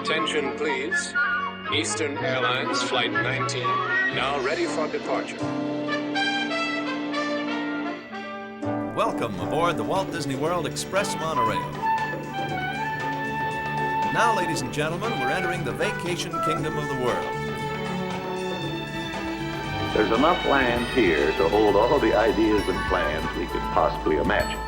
Attention, please. Eastern Airlines Flight 19, now ready for departure. Welcome aboard the Walt Disney World Express monorail. Now, ladies and gentlemen, we're entering the vacation kingdom of the world. There's enough land here to hold all the ideas and plans we could possibly imagine.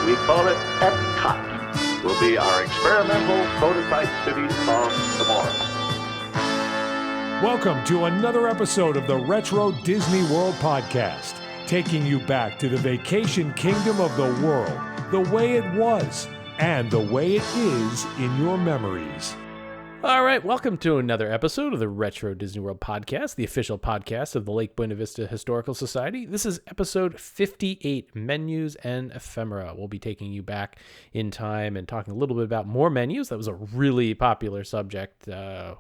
We call it Epcot. Will be our experimental prototype city of tomorrow. Welcome to another episode of the Retro Disney World Podcast, taking you back to the vacation kingdom of the world, the way it was, and the way it is in your memories. All right, welcome to another episode of the Retro Disney World Podcast, the official podcast of the Lake Buena Vista Historical Society. This is episode 58, Menus and Ephemera. We'll be taking you back in time and talking a little bit about more menus. That was a really popular subject, 2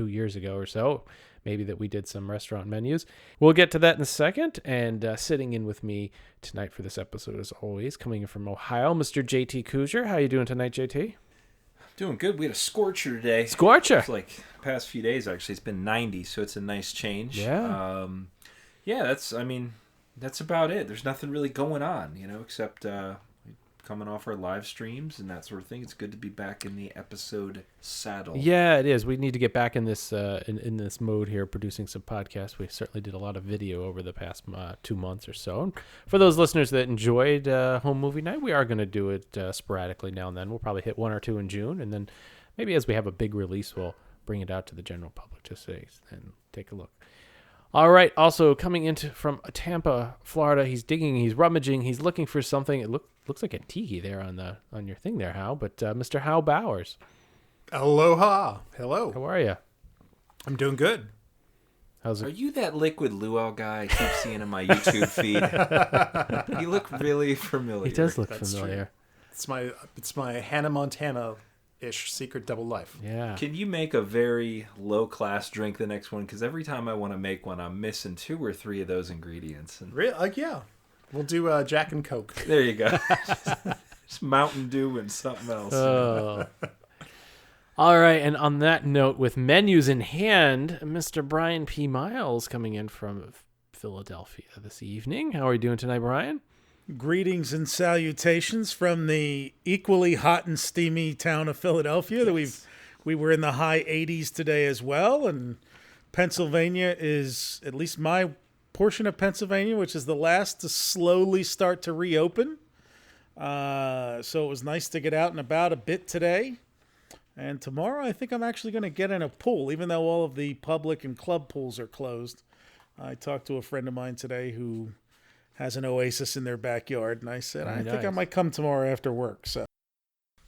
years ago or so. Maybe that we did some restaurant menus. We'll get to that in a second. And sitting in with me tonight for this episode, as always, coming in from Ohio, Mr. JT Kuzier. How you doing tonight, JT? Doing good. We had a scorcher today. Scorcher. It's like past few days actually. It's been 90, so it's a nice change. Yeah. That's about it. There's nothing really going on, except coming off our live streams and that sort of thing. It's good to be back in the episode saddle. Yeah, it is. We need to get back in this in this mode here, producing some podcasts. We certainly did a lot of video over the past 2 months or so. And for those listeners that enjoyed Home Movie Night, we are going to do it sporadically now and then. We'll probably hit one or two in June, and then maybe as we have a big release, we'll bring it out to the general public to see and take a look. All right. Also coming from Tampa, Florida, he's digging, he's rummaging, he's looking for something. It looks like a tiki there on your thing there, Hal. But Mr. Hal Bowers. Aloha. Hello. How are you? I'm doing good. How's it? Are you that liquid luau guy I keep seeing in my YouTube feed? You look really familiar. He does look That's familiar. True. It's my Hannah Montana-ish secret double life. Yeah. Can you make a very low-class drink the next one? Because every time I want to make one, I'm missing 2 or 3 of those ingredients. And Really? Yeah. We'll do Jack and Coke. there you go. Just Mountain Dew and something else. Oh. All right. And on that note, with menus in hand, Mr. Brian P. Miles coming in from Philadelphia this evening. How are you doing tonight, Brian? Greetings and salutations from the equally hot and steamy town of Philadelphia. Yes. We were in the high 80s today as well, and Pennsylvania is, at least my portion of Pennsylvania, which is the last to slowly start to reopen. So it was nice to get out and about a bit today. And tomorrow I think I'm actually going to get in a pool, even though all of the public and club pools are closed. I talked to a friend of mine today who has an oasis in their backyard, and I said, I think I might come tomorrow after work. So,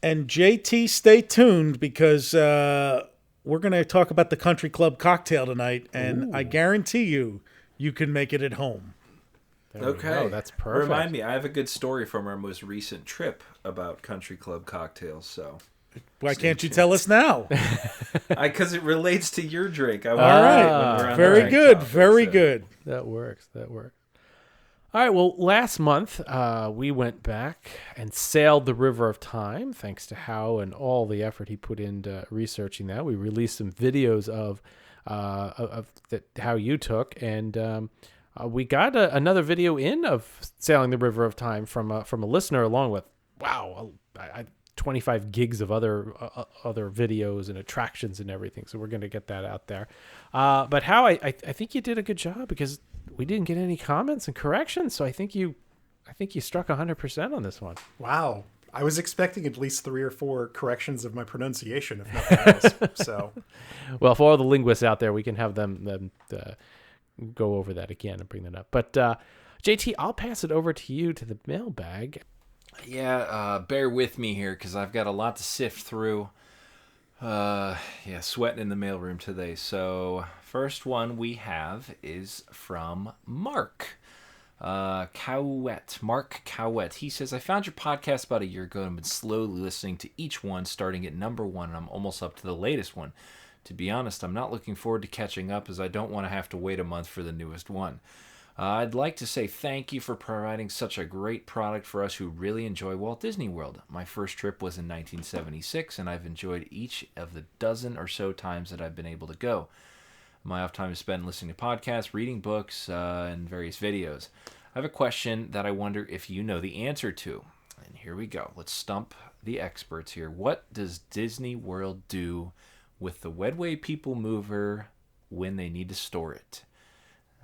and JT, stay tuned because we're going to talk about the country club cocktail tonight, and Ooh. I guarantee you can make it at home. Okay. That's perfect. Remind me, I have a good story from our most recent trip about country club cocktails, so... Why can't you tell us now? Because it relates to your drink. All right. Very good. Very good. That works. All right, well, last month we went back and sailed the River of Time, thanks to Hal and all the effort he put into researching that. We released some videos of how you took, and we got another video in of sailing the River of Time from a listener, along with 25 gigs of other videos and attractions and everything. So we're going to get that out there. But Hal, I think you did a good job because we didn't get any comments and corrections. So I think you struck 100% on this one. Wow. I was expecting at least 3 or 4 corrections of my pronunciation, if nothing else. So, well, for all the linguists out there, we can have them go over that again and bring that up. But JT, I'll pass it over to you to the mailbag. Yeah, bear with me here because I've got a lot to sift through. Sweating in the mailroom today. So, first one we have is from Mark Cowett. Mark Cowett. He says, I found your podcast about a year ago and I've been slowly listening to each one, starting at number 1, and I'm almost up to the latest one. To be honest, I'm not looking forward to catching up as I don't want to have to wait a month for the newest one. I'd like to say thank you for providing such a great product for us who really enjoy Walt Disney World. My first trip was in 1976, and I've enjoyed each of the dozen or so times that I've been able to go. My off time is spent listening to podcasts, reading books, and various videos. I have a question that I wonder if you know the answer to. And here we go. Let's stump the experts here. What does Disney World do with the WedWay Peoplemover when they need to store it?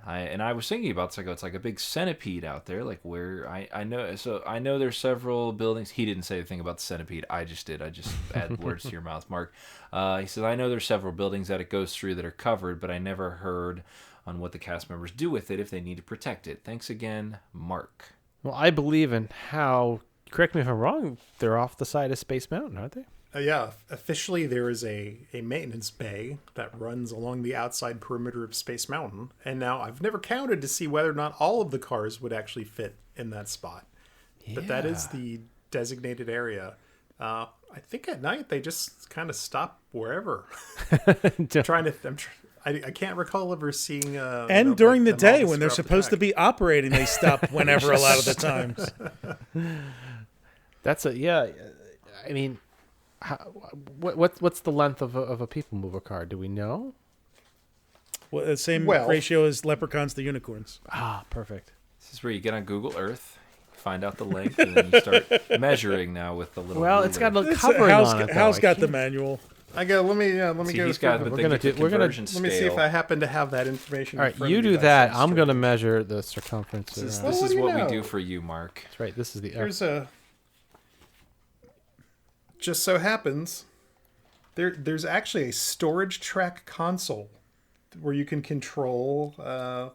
I was thinking about this. I go, it's like a big centipede out there, like where I know there's several buildings. He didn't say anything about the centipede. I just did. I just add words to your mouth, Mark. He says, I know there's several buildings that it goes through that are covered, but I never heard on what the cast members do with it if they need to protect it. Thanks again, Mark. Well, I believe in how, correct me if I'm wrong, they're off the side of Space Mountain, aren't they? Yeah, officially there is a maintenance bay that runs along the outside perimeter of Space Mountain. And now I've never counted to see whether or not all of the cars would actually fit in that spot. Yeah. But that is the designated area. I think at night they just kind of stop wherever. I can't recall ever seeing... and during the day when they're supposed to be operating, they stop whenever a lot of the times. That's I mean... What's the length of a people mover car? Do we know? Well, the same ratio as leprechauns to unicorns. Ah, perfect. This is where you get on Google Earth, find out the length, and then you start measuring now with the little. Well, ruler. It's got a covering on it. Hal's got the manual. I go. Let me see, go. He's got let me see if I happen to have that information. All right, you do that. I'm going to measure the circumference. This is what we do for you, Mark. That's right. This is the. Here's a. Just so happens, there's actually a storage track console where you can control the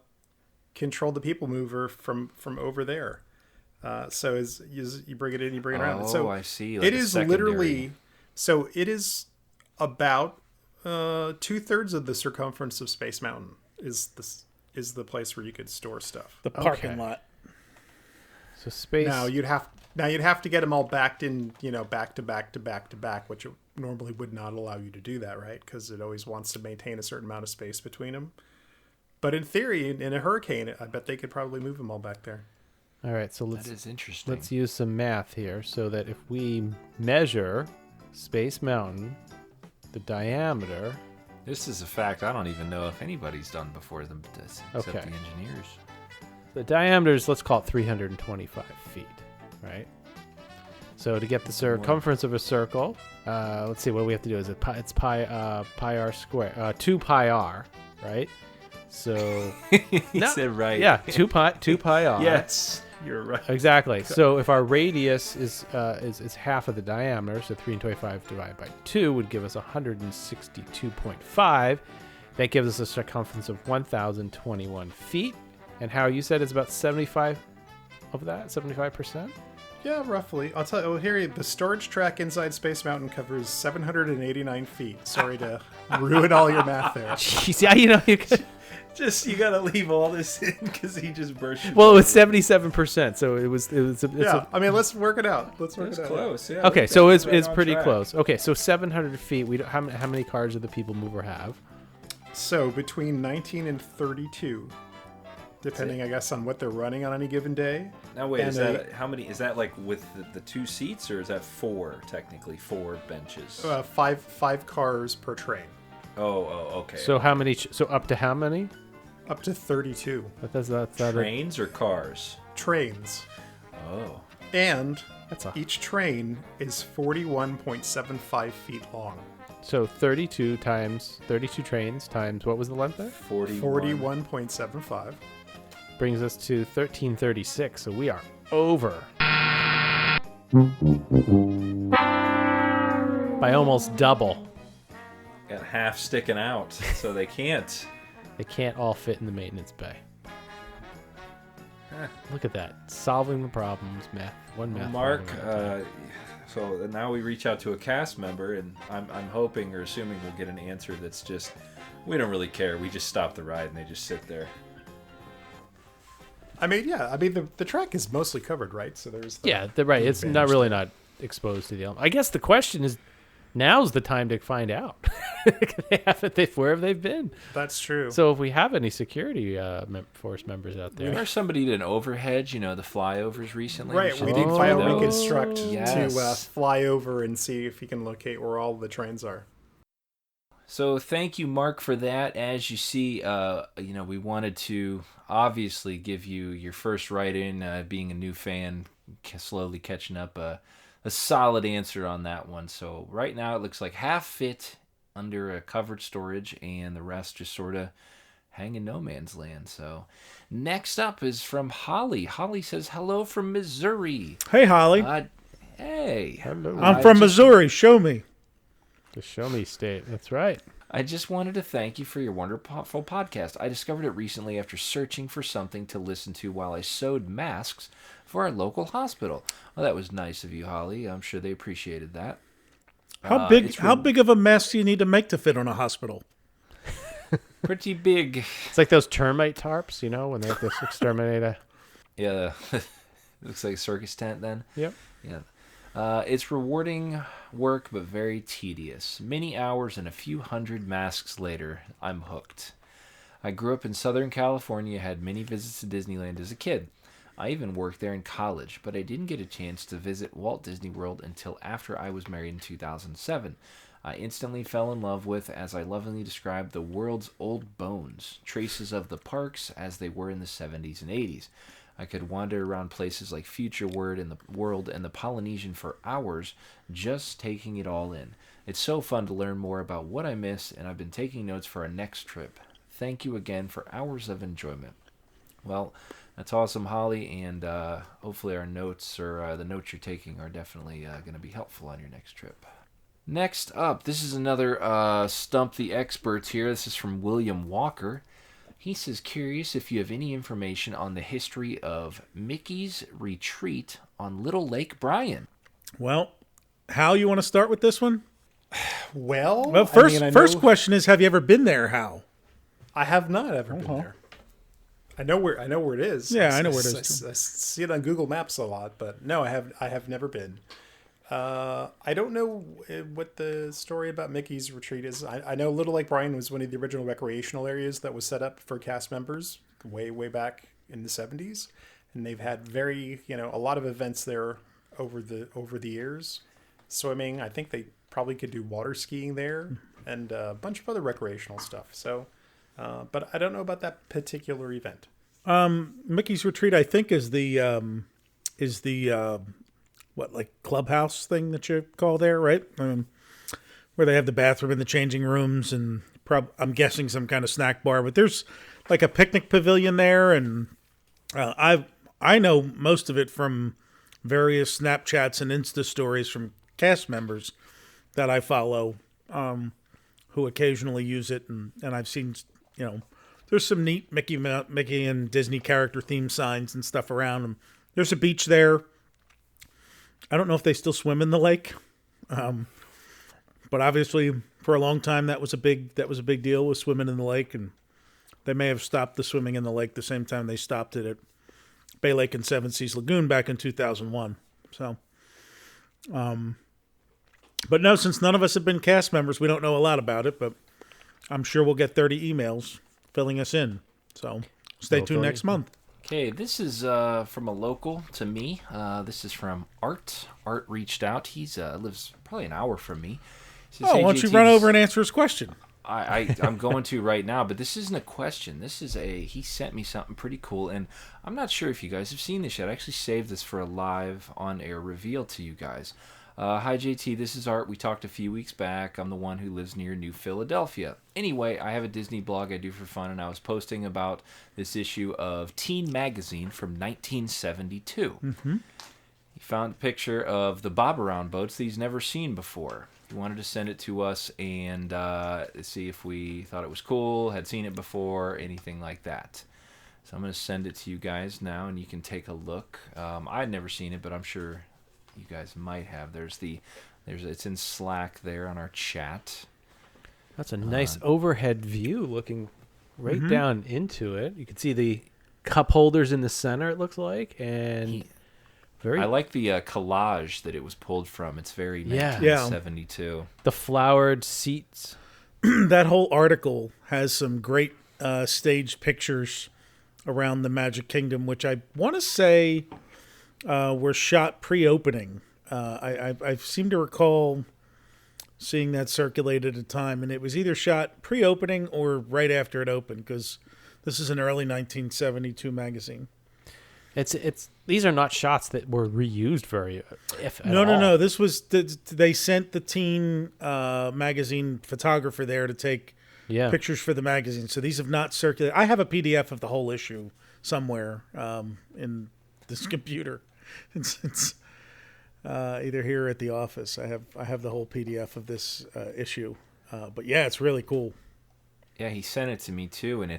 people mover from over there. So as you bring it in, you bring it around. So I see. Like it is literally. So it is about 2/3 of the circumference of Space Mountain is the place where you could store stuff. The parking lot. So space. Now you'd have to get them all backed in, back to back, which it normally would not allow you to do that, right? Because it always wants to maintain a certain amount of space between them. But in theory, in a hurricane, I bet they could probably move them all back there. All right, so that is interesting. Let's use some math here, so that if we measure Space Mountain, the diameter. This is a fact I don't even know if anybody's done before them, except the engineers. The diameter is, let's call it 325 feet. Right. So to get the circumference of a circle, let's see what we have to do. It's pi r squared, 2 pi r, right? So he said right. Yeah, 2 pi r. Yes, you're right. Exactly. So if our radius is half of the diameter, so 325 divided by 2 would give us 162.5. That gives us a circumference of 1,021 feet. And how you said it's about 75 of that, 75%. Yeah, roughly. I'll tell you. Well, here, the storage track inside Space Mountain covers 789 feet. Sorry to ruin all your math there. Jeez, yeah, you could. You gotta leave all this in because he just burst. Well, it was 77%, so it was. I mean, let's work it out. Let's work it out. Close. Yeah. Okay, so it's pretty close. Okay, so 700 feet. How many cars do the people mover have? So between 19 and 32. Depending, I guess, on what they're running on any given day. Now, wait, is that how many? Is that like with the 2 seats, or is that 4 technically? 4 benches. 5 cars per train. Oh, okay. So how many? So up to how many? Up to 32. That's trains or cars? Trains. Oh. And each train is 41.75 feet long. So 32 times 32 trains times what was the length there? 41.75. Brings us to 1336, so we are over. By almost double. Got half sticking out, so they can't. They can't all fit in the maintenance bay. Look at that. Solving the problems, math. One math. Mark, so now we reach out to a cast member, and I'm hoping or assuming we'll get an answer that's just, we don't really care. We just stop the ride, and they just sit there. I mean, yeah. I mean, the track is mostly covered, right? So there's they're right. It's not exposed to the element. I guess the question is, now's the time to find out. Where have they been? That's true. So if we have any security force members out there. Or somebody did an overhead, the flyovers recently. Right, we did should file do those. reconstruct Yes. to fly over and see if you can locate where all the trains are. So thank you, Mark, for that. As you see, we wanted to obviously give you your first write-in, being a new fan, slowly catching up, a solid answer on that one. So right now it looks like half fit under a covered storage and the rest just sort of hang in no man's land. So next up is from Holly. Holly says, hello from Missouri. Hey, Holly. Hey. Hello. I'm from Missouri. Show me. The Show Me State. That's right. I just wanted to thank you for your wonderful podcast. I discovered it recently after searching for something to listen to while I sewed masks for our local hospital. Well, that was nice of you, Holly. I'm sure they appreciated that. How big of a mask do you need to make to fit on a hospital? Pretty big. It's like those termite tarps, when they have to exterminate a... Yeah, looks like a circus tent then. Yep. Yeah. It's rewarding work, but very tedious. Many hours and a few hundred masks later, I'm hooked. I grew up in Southern California, had many visits to Disneyland as a kid. I even worked there in college, but I didn't get a chance to visit Walt Disney World until after I was married in 2007. I instantly fell in love with, as I lovingly described, the world's old bones, traces of the parks as they were in the 70s and 80s. I could wander around places like Future World and the Polynesian for hours, just taking it all in. It's so fun to learn more about what I missed, and I've been taking notes for our next trip. Thank you again for hours of enjoyment. Well, that's awesome, Holly, and hopefully our notes or the notes you're taking are definitely going to be helpful on your next trip. Next up, this is another Stump the Experts here. This is from William Walker. He says, curious if you have any information on the history of Mickey's Retreat on Little Lake Bryan. Well, Hal, you want to start with this one? Well, first question is, have you ever been there, Hal? I have not ever been there. I know where it is. Yeah, I know where it is. I see it on Google Maps a lot, but no, I have never been. I don't know what the story about Mickey's Retreat is. I know Little Lake Bryan was one of the original recreational areas that was set up for cast members way back in the 70s, and they've had a lot of events there over the years. So I think they probably could do water skiing there and a bunch of other recreational stuff. So, but I don't know about that particular event. Mickey's Retreat, I think, is the clubhouse thing that you call there, right? Where they have the bathroom and the changing rooms and I'm guessing some kind of snack bar, but there's like a picnic pavilion there. And I know most of it from various Snapchats and Insta stories from cast members that I follow, who occasionally use it. And I've seen, there's some neat Mickey and Disney character theme signs and stuff around. And there's a beach there. I don't know if they still swim in the lake, but obviously for a long time that was a big deal, was swimming in the lake, and they may have stopped the swimming in the lake the same time they stopped it at Bay Lake and Seven Seas Lagoon back in 2001. So, but no, since none of us have been cast members, we don't know a lot about it, but I'm sure we'll get 30 emails filling us in. So stay tuned next month. Okay, this is from a local to me. This is from Art. Art reached out. He's lives probably an hour from me. Says, why don't you run over and answer his question? I'm going to right now, but this isn't a question. He sent me something pretty cool, and I'm not sure if you guys have seen this yet. I actually saved this for a live on-air reveal to you guys. Hi, JT. This is Art. We talked a few weeks back. I'm the one who lives near New Philadelphia. Anyway, I have a Disney blog I do for fun, and I was posting about this issue of Teen Magazine from 1972. Mm-hmm. He found a picture of the bob-around boats that he's never seen before. He wanted to send it to us and see if we thought it was cool, had seen it before, anything like that. So I'm going to send it to you guys now, and you can take a look. I'd never seen it, but I'm sure you guys might have. It's in Slack there on our chat. That's a nice overhead view looking right down into it. You can see the cup holders in the center, it looks like, and Very. I like the collage that it was pulled from. It's very Yeah. 1972. The flowered seats. That whole article has some great staged pictures around the Magic Kingdom, which I want to say were shot pre-opening. I seem to recall seeing that circulate at a time, and it was either shot pre-opening or right after it opened, because this is an early 1972 magazine. These are not shots that were reused very, if at No. all. This was they sent the teen magazine photographer there to take pictures for the magazine. So these have not circulated. I have a PDF of the whole issue somewhere in this computer. It's either here or at the office. I have the whole PDF of this issue. But yeah, it's really cool. Yeah, he sent it to me too, and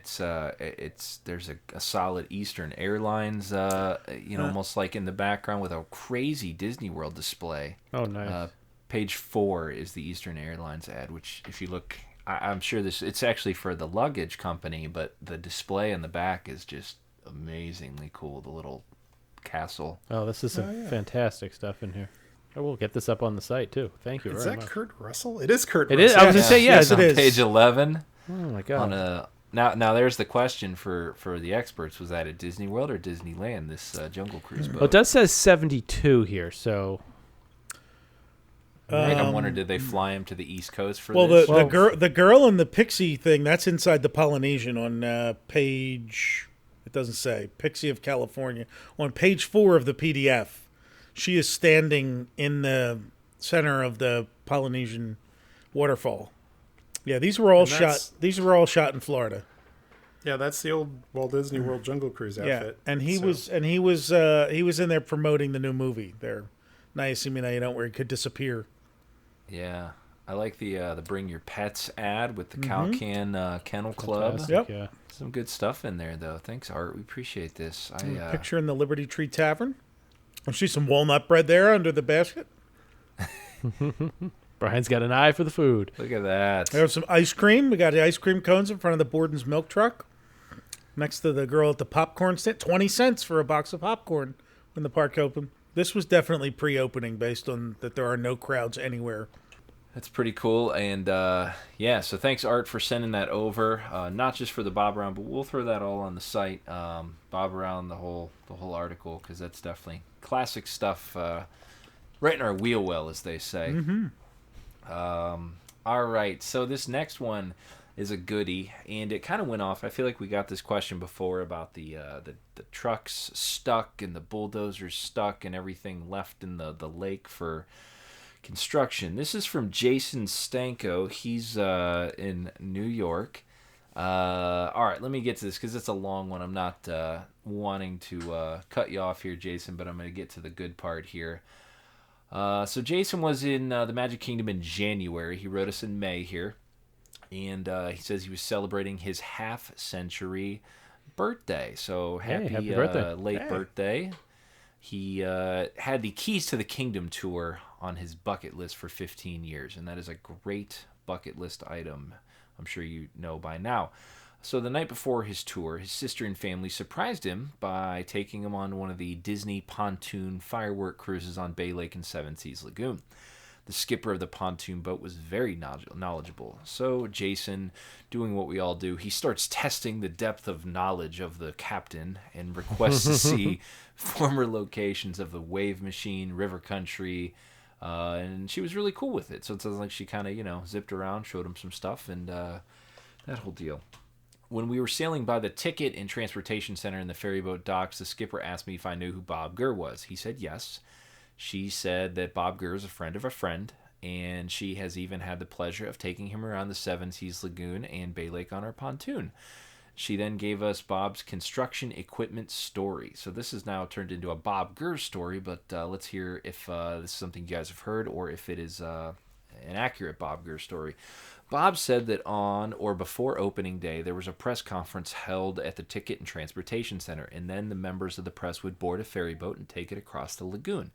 there's a solid Eastern Airlines, almost like in the background with a crazy Disney World display. Oh, nice. Page 4 is the Eastern Airlines ad, which if you look, I'm sure it's actually for the luggage company, but the display in the back is just amazingly cool. The little castle. Oh, this is some fantastic stuff in here. I will get this up on the site too. Thank you Is very that much. Kurt Russell? It is Kurt It Russell. is. I was gonna say Yes, yes. it is. Page 11. Oh my god. Now there's the question for the experts. Was that at Disney World or Disneyland, this Jungle Cruise boat? Well, it does says 72 here, so Right, I'm wondering, did they fly him to the East Coast for Well, this? the girl and the pixie thing, that's inside the Polynesian on page, it doesn't say, Pixie of California. On page 4 of the PDF, she is standing in the center of the Polynesian waterfall. Yeah, these were all shot in Florida. Yeah, that's the old Walt Disney World Jungle Cruise outfit. Yeah, and he was in there promoting the new movie there. Nice, you know, where he could disappear. Yeah, I like the Bring Your Pets ad with the Cow Can Kennel Club. fantastic, Yep. yeah. Some good stuff in there, though. Thanks, Art. We appreciate this. Picture in the Liberty Tree Tavern. I see some walnut bread there under the basket. Brian's got an eye for the food. Look at that. There's some ice cream. We got the ice cream cones in front of the Borden's milk truck. Next to the girl at the popcorn stand. 20 cents for a box of popcorn when the park opened. This was definitely pre-opening based on that there are no crowds anywhere. That's pretty cool. And so thanks, Art, for sending that over. Not just for the Bob Around, but we'll throw that all on the site. Bob Around, the whole article, because that's definitely classic stuff. Right in our wheel well, as they say. Mm-hmm. All right, so this next one is a goodie, and it kind of went off. I feel like we got this question before about the trucks stuck and the bulldozers stuck and everything left in the lake for construction. This is from Jason Stanko. He's in New York. All right, let me get to this because it's a long one. I'm not wanting to cut you off here, Jason, but I'm going to get to the good part here. So Jason was in the Magic Kingdom in January. He wrote us in May here. And he says he was celebrating his half-century birthday. So happy birthday. Late birthday. He had the Keys to the Kingdom tour on his bucket list for 15 years. And that is a great bucket list item. I'm sure you know by now. So the night before his tour, his sister and family surprised him by taking him on one of the Disney pontoon firework cruises on Bay Lake and Seven Seas Lagoon. The skipper of the pontoon boat was very knowledgeable. So Jason, doing what we all do, he starts testing the depth of knowledge of the captain and requests to see former locations of the Wave Machine, River Country, and she was really cool with it. So it sounds like she kind of, zipped around, showed him some stuff, and that whole deal. When we were sailing by the ticket and transportation center in the ferryboat docks, the skipper asked me if I knew who Bob Gurr was. He said yes. She said that Bob Gurr is a friend of a friend, and she has even had the pleasure of taking him around the Seven Seas Lagoon and Bay Lake on her pontoon. She then gave us Bob's construction equipment story. So this is now turned into a Bob Gurr story, but let's hear if this is something you guys have heard or if it is an accurate Bob Gurr story. Bob said that on or before opening day, there was a press conference held at the Ticket and Transportation Center, and then the members of the press would board a ferry boat and take it across the lagoon.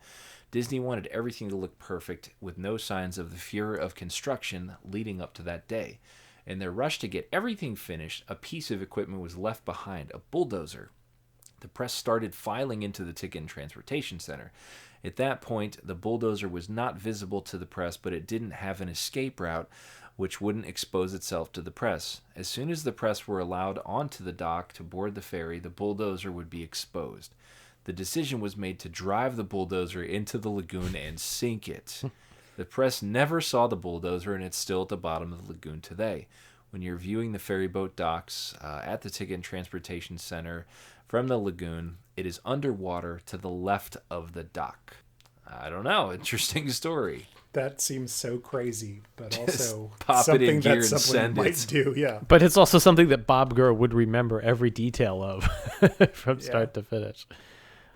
Disney wanted everything to look perfect, with no signs of the furor of construction leading up to that day. In their rush to get everything finished, a piece of equipment was left behind, a bulldozer. The press started filing into the Ticket and Transportation Center. At that point, the bulldozer was not visible to the press, but it didn't have an escape route which wouldn't expose itself to the press. As soon as the press were allowed onto the dock to board the ferry, the bulldozer would be exposed. The decision was made to drive the bulldozer into the lagoon and sink it. The press never saw the bulldozer, and it's still at the bottom of the lagoon today. When you're viewing the ferry boat docks at the Ticket and Transportation Center from the lagoon, it is underwater to the left of the dock. I don't know. Interesting story. That seems so crazy, but also pop it in something gear that and someone send might it. do. Yeah. But it's also something that Bob Gurr would remember every detail of from start to finish.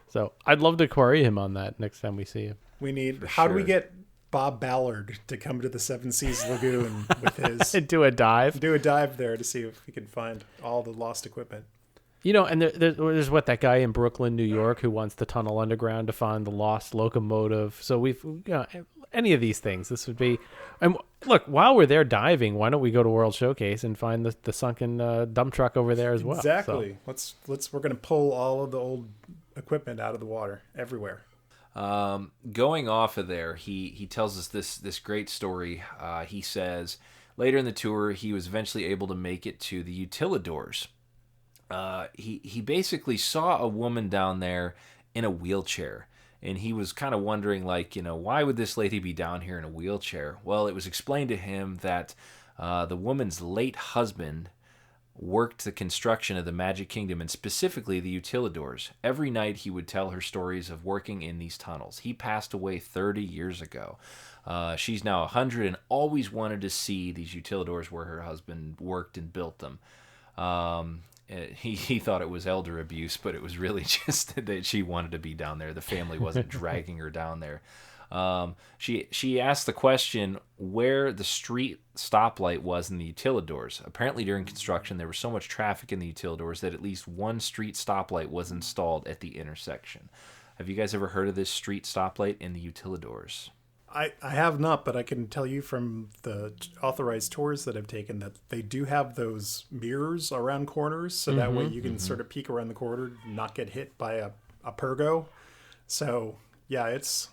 So I'd love to query him on that next time we see him. We need. For How do we sure. get Bob Ballard to come to the Seven Seas Lagoon with his Do a dive. do a dive there to see if we can find all the lost equipment? You know, and there's what, that guy in Brooklyn, New York, who wants to tunnel underground to find the lost locomotive. So we've, any of these things, this would be. And look, while we're there diving, why don't we go to World Showcase and find the sunken dump truck over there as well? Exactly. So, Let's we're gonna pull all of the old equipment out of the water everywhere. Going off of there, he tells us this great story. He says later in the tour, he was eventually able to make it to the utilidors. He basically saw a woman down there in a wheelchair, and he was kind of wondering, like, why would this lady be down here in a wheelchair? Well, it was explained to him that the woman's late husband worked the construction of the Magic Kingdom, and specifically the utilidors. Every night he would tell her stories of working in these tunnels. He passed away 30 years ago. She's now 100 and always wanted to see these utilidors where her husband worked and built them. He thought it was elder abuse, but it was really just that she wanted to be down there. The family wasn't dragging her down there. She asked the question where the street stoplight was in the utilidors. Apparently during construction there was so much traffic in the utilidors that at least one street stoplight was installed at the intersection. Have you guys ever heard of this street stoplight in the utilidors? I have not, but I can tell you from the authorized tours that I've taken that they do have those mirrors around corners, so that way you can sort of peek around the corner and not get hit by a pergo. So yeah, it's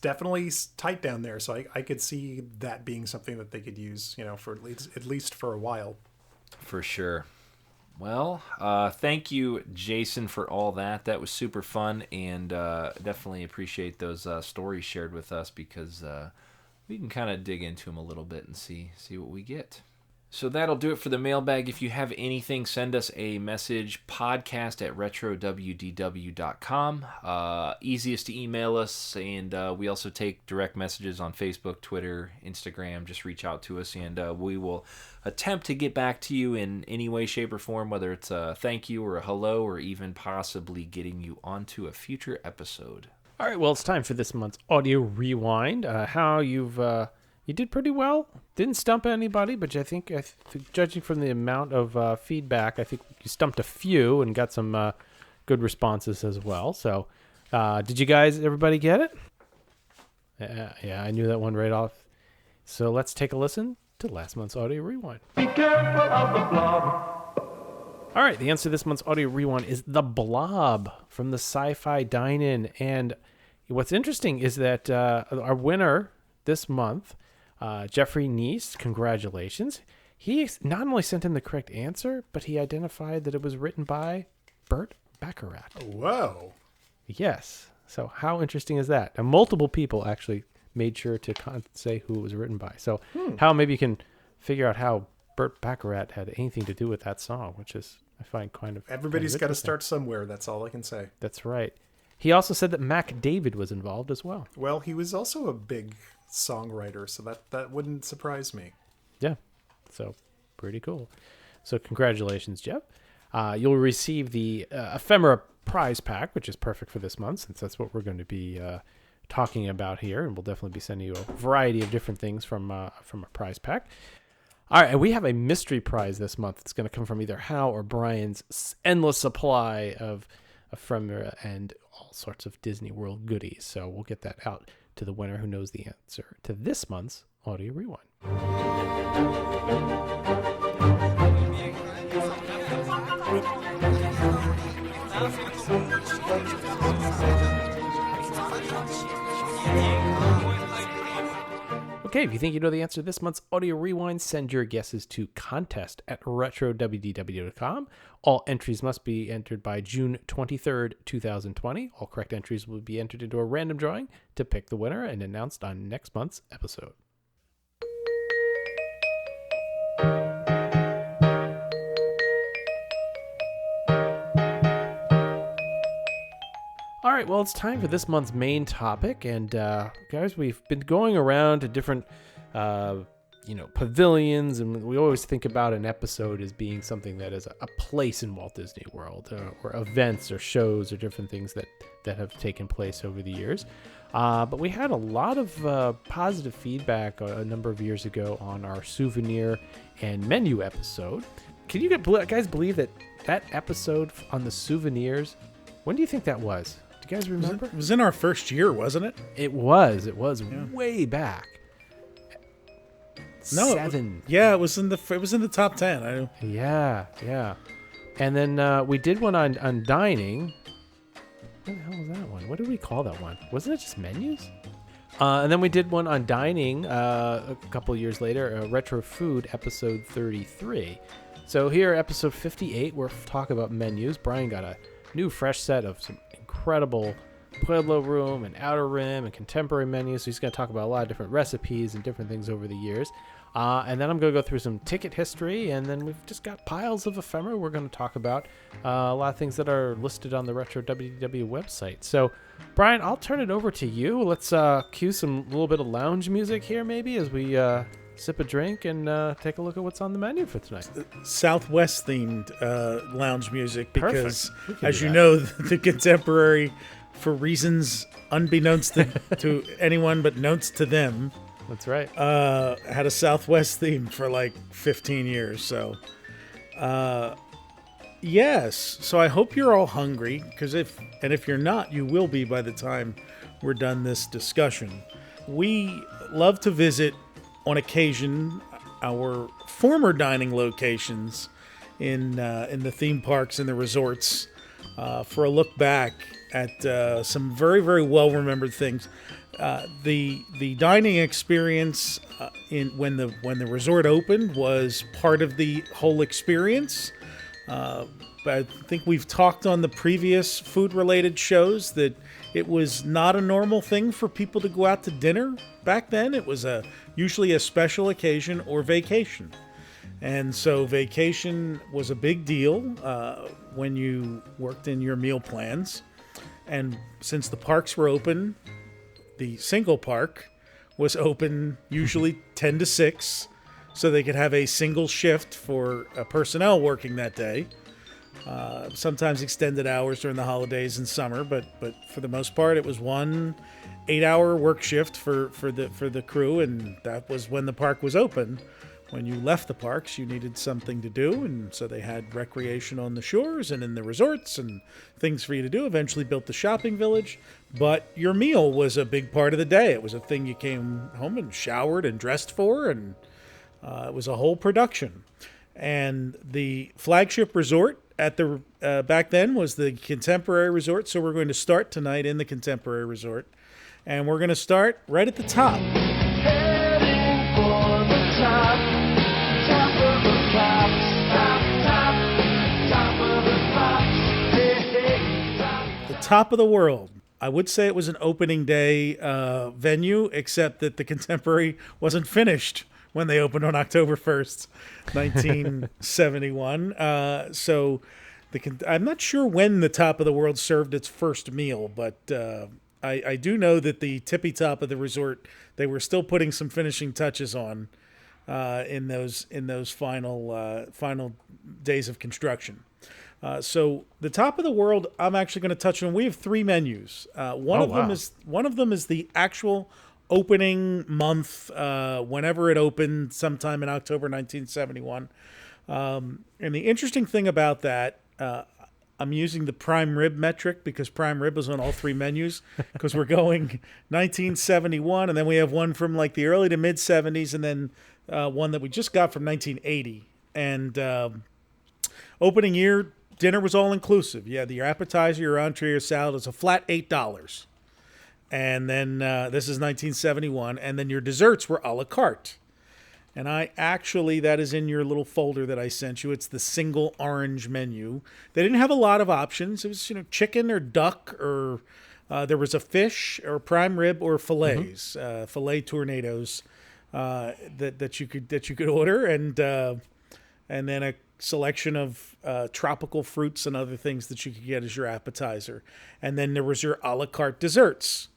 definitely tight down there. So I could see that being something that they could use, for at least for a while. For sure. Well, thank you, Jason, for all that. That was super fun, and definitely appreciate those stories shared with us, because we can kind of dig into them a little bit and see what we get. So that'll do it for the mailbag. If you have anything, send us a message, podcast@RetroWDW.com. Easiest to email us, and we also take direct messages on Facebook, Twitter, Instagram. Just reach out to us, and we will attempt to get back to you in any way, shape, or form, whether it's a thank you or a hello, or even possibly getting you onto a future episode. all right, well, it's time for this month's audio rewind. How you did pretty well. Didn't stump anybody, but I think judging from the amount of feedback, I think you stumped a few and got some good responses as well. So, did you guys, everybody get it? Yeah, I knew that one right off. So let's take a listen to last month's audio rewind. Be careful of the blob. All right, the answer to this month's audio rewind is The Blob from the Sci-Fi Dine-In. And what's interesting is that our winner this month, Jeffrey Neese, congratulations. He not only sent in the correct answer, but he identified that it was written by Burt Baccarat. Whoa. Yes. So how interesting is that? And multiple people actually made sure to say who it was written by. So how maybe you can figure out how Burt Baccarat had anything to do with that song, which is, I find, kind of... Everybody's got to start somewhere. That's all I can say. That's right. He also said that Mac David was involved as well. Well, he was also a big songwriter, so that wouldn't surprise me. Yeah. So pretty cool. So congratulations, Jeff. You'll receive the Ephemera prize pack, which is perfect for this month, since that's what we're going to be talking about here, and we'll definitely be sending you a variety of different things from a prize pack. All right, and we have a mystery prize this month. It's going to come from either Hal or Brian's endless supply of ephemera and all sorts of Disney World goodies. So we'll get that out to the winner who knows the answer to this month's audio rewind. Okay, if you think you know the answer to this month's audio rewind, send your guesses to contest@RetroWDW.com. All entries must be entered by June 23rd, 2020. All correct entries will be entered into a random drawing to pick the winner and announced on next month's episode. All right, well, it's time for this month's main topic, and guys, we've been going around to different, pavilions, and we always think about an episode as being something that is a place in Walt Disney World, or events, or shows, or different things that have taken place over the years. But we had a lot of positive feedback a number of years ago on our souvenir and menu episode. Can you guys believe that episode on the souvenirs? When do you think that was? Do you guys remember? It was in our first year, wasn't it? It was way back. No, 7. It was in the top 10. Yeah. And then we did one on dining. What the hell was that one? What did we call that one? Wasn't it just menus? And then we did one on dining a couple of years later, Retro Food, episode 33. So here, episode 58, we're talking about menus. Brian got a new, fresh set of some incredible Pueblo Room and Outer Rim and contemporary menus. So he's going to talk about a lot of different recipes and different things over the years. And then I'm going to go through some ticket history, and then we've just got piles of ephemera. We're going to talk about a lot of things that are listed on the RetroWDW website. So, Brian, I'll turn it over to you. Let's cue some little bit of lounge music here, maybe, as we sip a drink and take a look at what's on the menu for tonight. Southwest-themed lounge music, because, as you that. know, the contemporary, for reasons unbeknownst to anyone but knownst to them, that's right, had a Southwest theme for like 15 years. So, yes. So I hope you're all hungry, because if you're not, you will be by the time we're done this discussion. We love to visit, on occasion, our former dining locations in the theme parks and the resorts for a look back at some very, very well remembered things. The dining experience when the resort opened was part of the whole experience. I think we've talked on the previous food-related shows that it was not a normal thing for people to go out to dinner back then. It was usually a special occasion or vacation. And so vacation was a big deal when you worked in your meal plans. And since the parks were open, the single park was open usually 10 to 6, so they could have a single shift for personnel working that day. Sometimes extended hours during the holidays and summer, but for the most part, it was one 8-hour work shift for the crew, and that was when the park was open. When you left the parks, you needed something to do, and so they had recreation on the shores and in the resorts and things for you to do. Eventually built the shopping village, but your meal was a big part of the day. It was a thing you came home and showered and dressed for, and it was a whole production. And the flagship resort at the back then was the Contemporary Resort, so we're going to start tonight in the Contemporary Resort, and we're going to start right at the top. Heading for the top of the pops, top of the pops, hey, top. The top of the world. I would say it was an opening day venue, except that the Contemporary wasn't finished when they opened on October 1st, 1971. So I'm not sure when the Top of the World served its first meal, but I do know that the tippy top of the resort, they were still putting some finishing touches on in those final days of construction. So the Top of the World, I'm actually going to touch on. We have 3 menus. One of them is the actual opening month, whenever it opened, sometime in October 1971. And the interesting thing about that, I'm using the prime rib metric because prime rib was on all 3 menus, because we're going 1971, and then we have one from like the early to mid 70s, and then one that we just got from 1980. And opening year dinner was all inclusive. You had your appetizer, your entree, your salad. It's a flat $8. And then this is 1971. And then your desserts were a la carte. And that is in your little folder that I sent you. It's the single orange menu. They didn't have a lot of options. It was, chicken or duck, or there was a fish or prime rib or fillets, filet tornadoes that you could order, and then a selection of tropical fruits and other things that you could get as your appetizer. And then there was your a la carte desserts.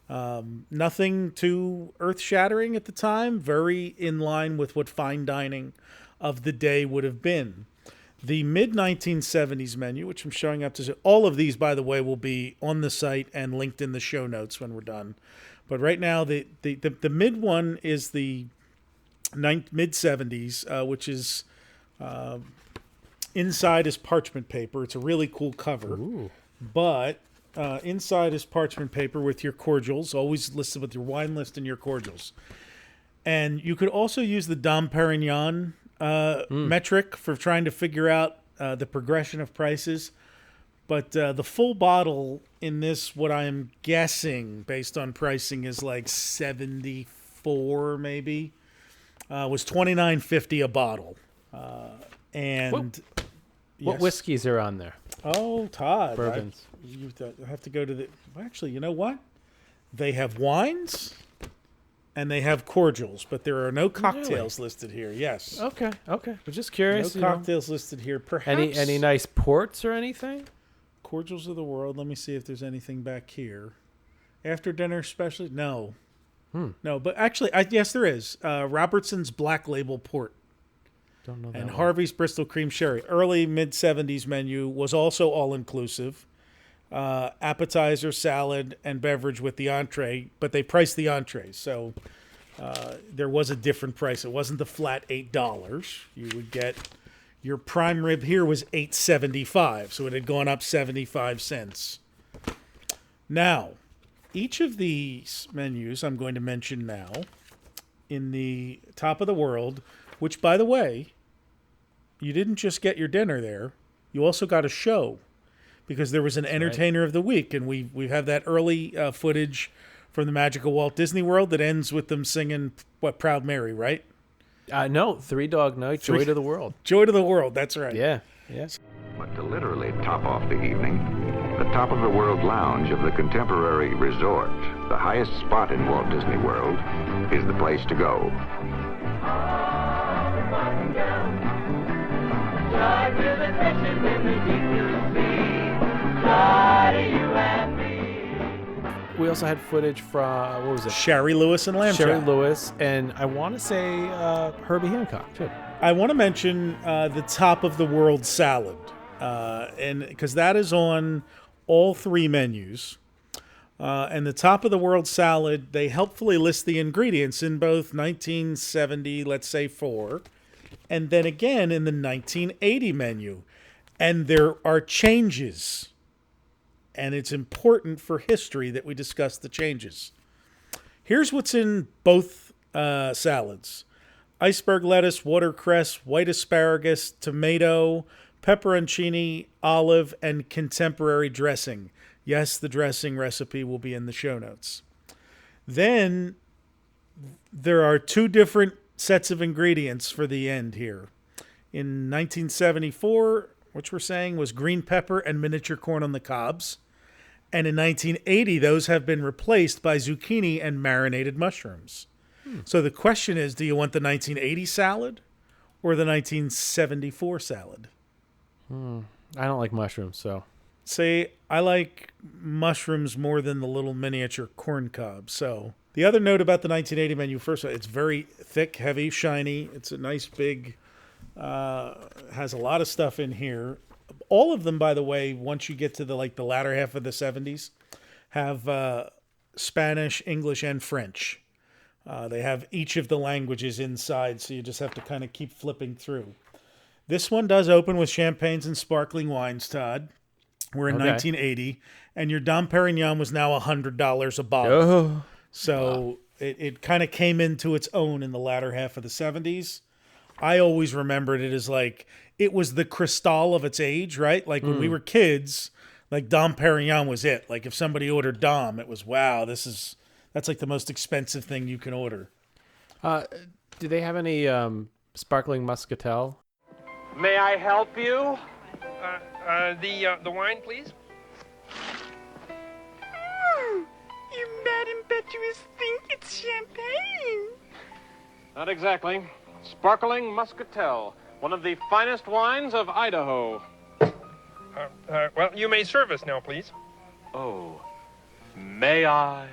Nothing too earth-shattering at the time, very in line with what fine dining of the day would have been. The mid-1970s menu, which I'm showing up to, all of these, by the way, will be on the site and linked in the show notes when we're done. But right now, the mid one is the mid-70s, which is inside is parchment paper. It's a really cool cover. Ooh. But inside is parchment paper with your cordials, always listed with your wine list and your cordials. And you could also use the Dom Perignon metric for trying to figure out the progression of prices. But the full bottle in this, what I'm guessing based on pricing, is like $74 maybe. Was $29.50 a bottle. What whiskeys are on there? Oh, Todd. Bourbons. You have to go to the... Actually, you know what? They have wines and they have cordials, but there are no cocktails listed here. Yes. Okay. I'm just curious. No cocktails listed here. Perhaps... Any nice ports or anything? Cordials of the world. Let me see if there's anything back here. After dinner special? No. No, but actually, yes, there is. Robertson's Black Label Port. Don't know that and one. Harvey's Bristol Cream Sherry. Early mid-70s menu was also all-inclusive. Appetizer, salad, and beverage with the entree, but they priced the entrees, so there was a different price. It wasn't the flat $8. You would get your prime rib here was $8.75, so it had gone up 75 cents. Now, each of these menus I'm going to mention now in the top of the world, which, by the way, you didn't just get your dinner there. You also got a show, because there was an entertainer of the week, and we have that early footage from the magical Walt Disney World that ends with them singing, Proud Mary, right? No, Three Dog Night, Joy to the World. Joy to the World, that's right. Yeah. But to literally top off the evening, the Top of the World Lounge of the Contemporary Resort, the highest spot in Walt Disney World, is the place to go. We also had footage from, what was it? Sherry Lewis and Lamb Sherry Chop. Lewis, and I want to say Herbie Hancock, too. I want to mention the Top of the World salad, and because that is on all three menus. And the Top of the World salad, they helpfully list the ingredients in both 1970, let's say 4, and then again in the 1980 menu. And there are changes. And it's important for history that we discuss the changes. Here's what's in both salads. Iceberg lettuce, watercress, white asparagus, tomato, pepperoncini, olive, and contemporary dressing. Yes, the dressing recipe will be in the show notes. Then there are 2 different sets of ingredients for the end here. In 1974, which we're saying was green pepper and miniature corn on the cobs. And in 1980, those have been replaced by zucchini and marinated mushrooms. So the question is, do you want the 1980 salad or the 1974 salad? I don't like mushrooms, so. Say, I like mushrooms more than the little miniature corn cob. So the other note about the 1980 menu, first of all, it's very thick, heavy, shiny. It's a nice big, has a lot of stuff in here. All of them, by the way, once you get to the latter half of the 70s, have Spanish, English, and French. They have each of the languages inside, so you just have to kind of keep flipping through. This one does open with champagnes and sparkling wines, Todd. We're in 1980, and your Dom Perignon was now $100 a bottle. Oh. So it kind of came into its own in the latter half of the 70s. I always remembered it as like it was the Cristal of its age, right? Like when we were kids, like Dom Perignon was it. Like if somebody ordered Dom, it was wow, that's like the most expensive thing you can order. Do they have any sparkling muscatel? May I help you? The wine, please. You mad impetuous think it's champagne. Not exactly. Sparkling Muscatel, one of the finest wines of Idaho. Well, you may serve us now, please. Oh, may I?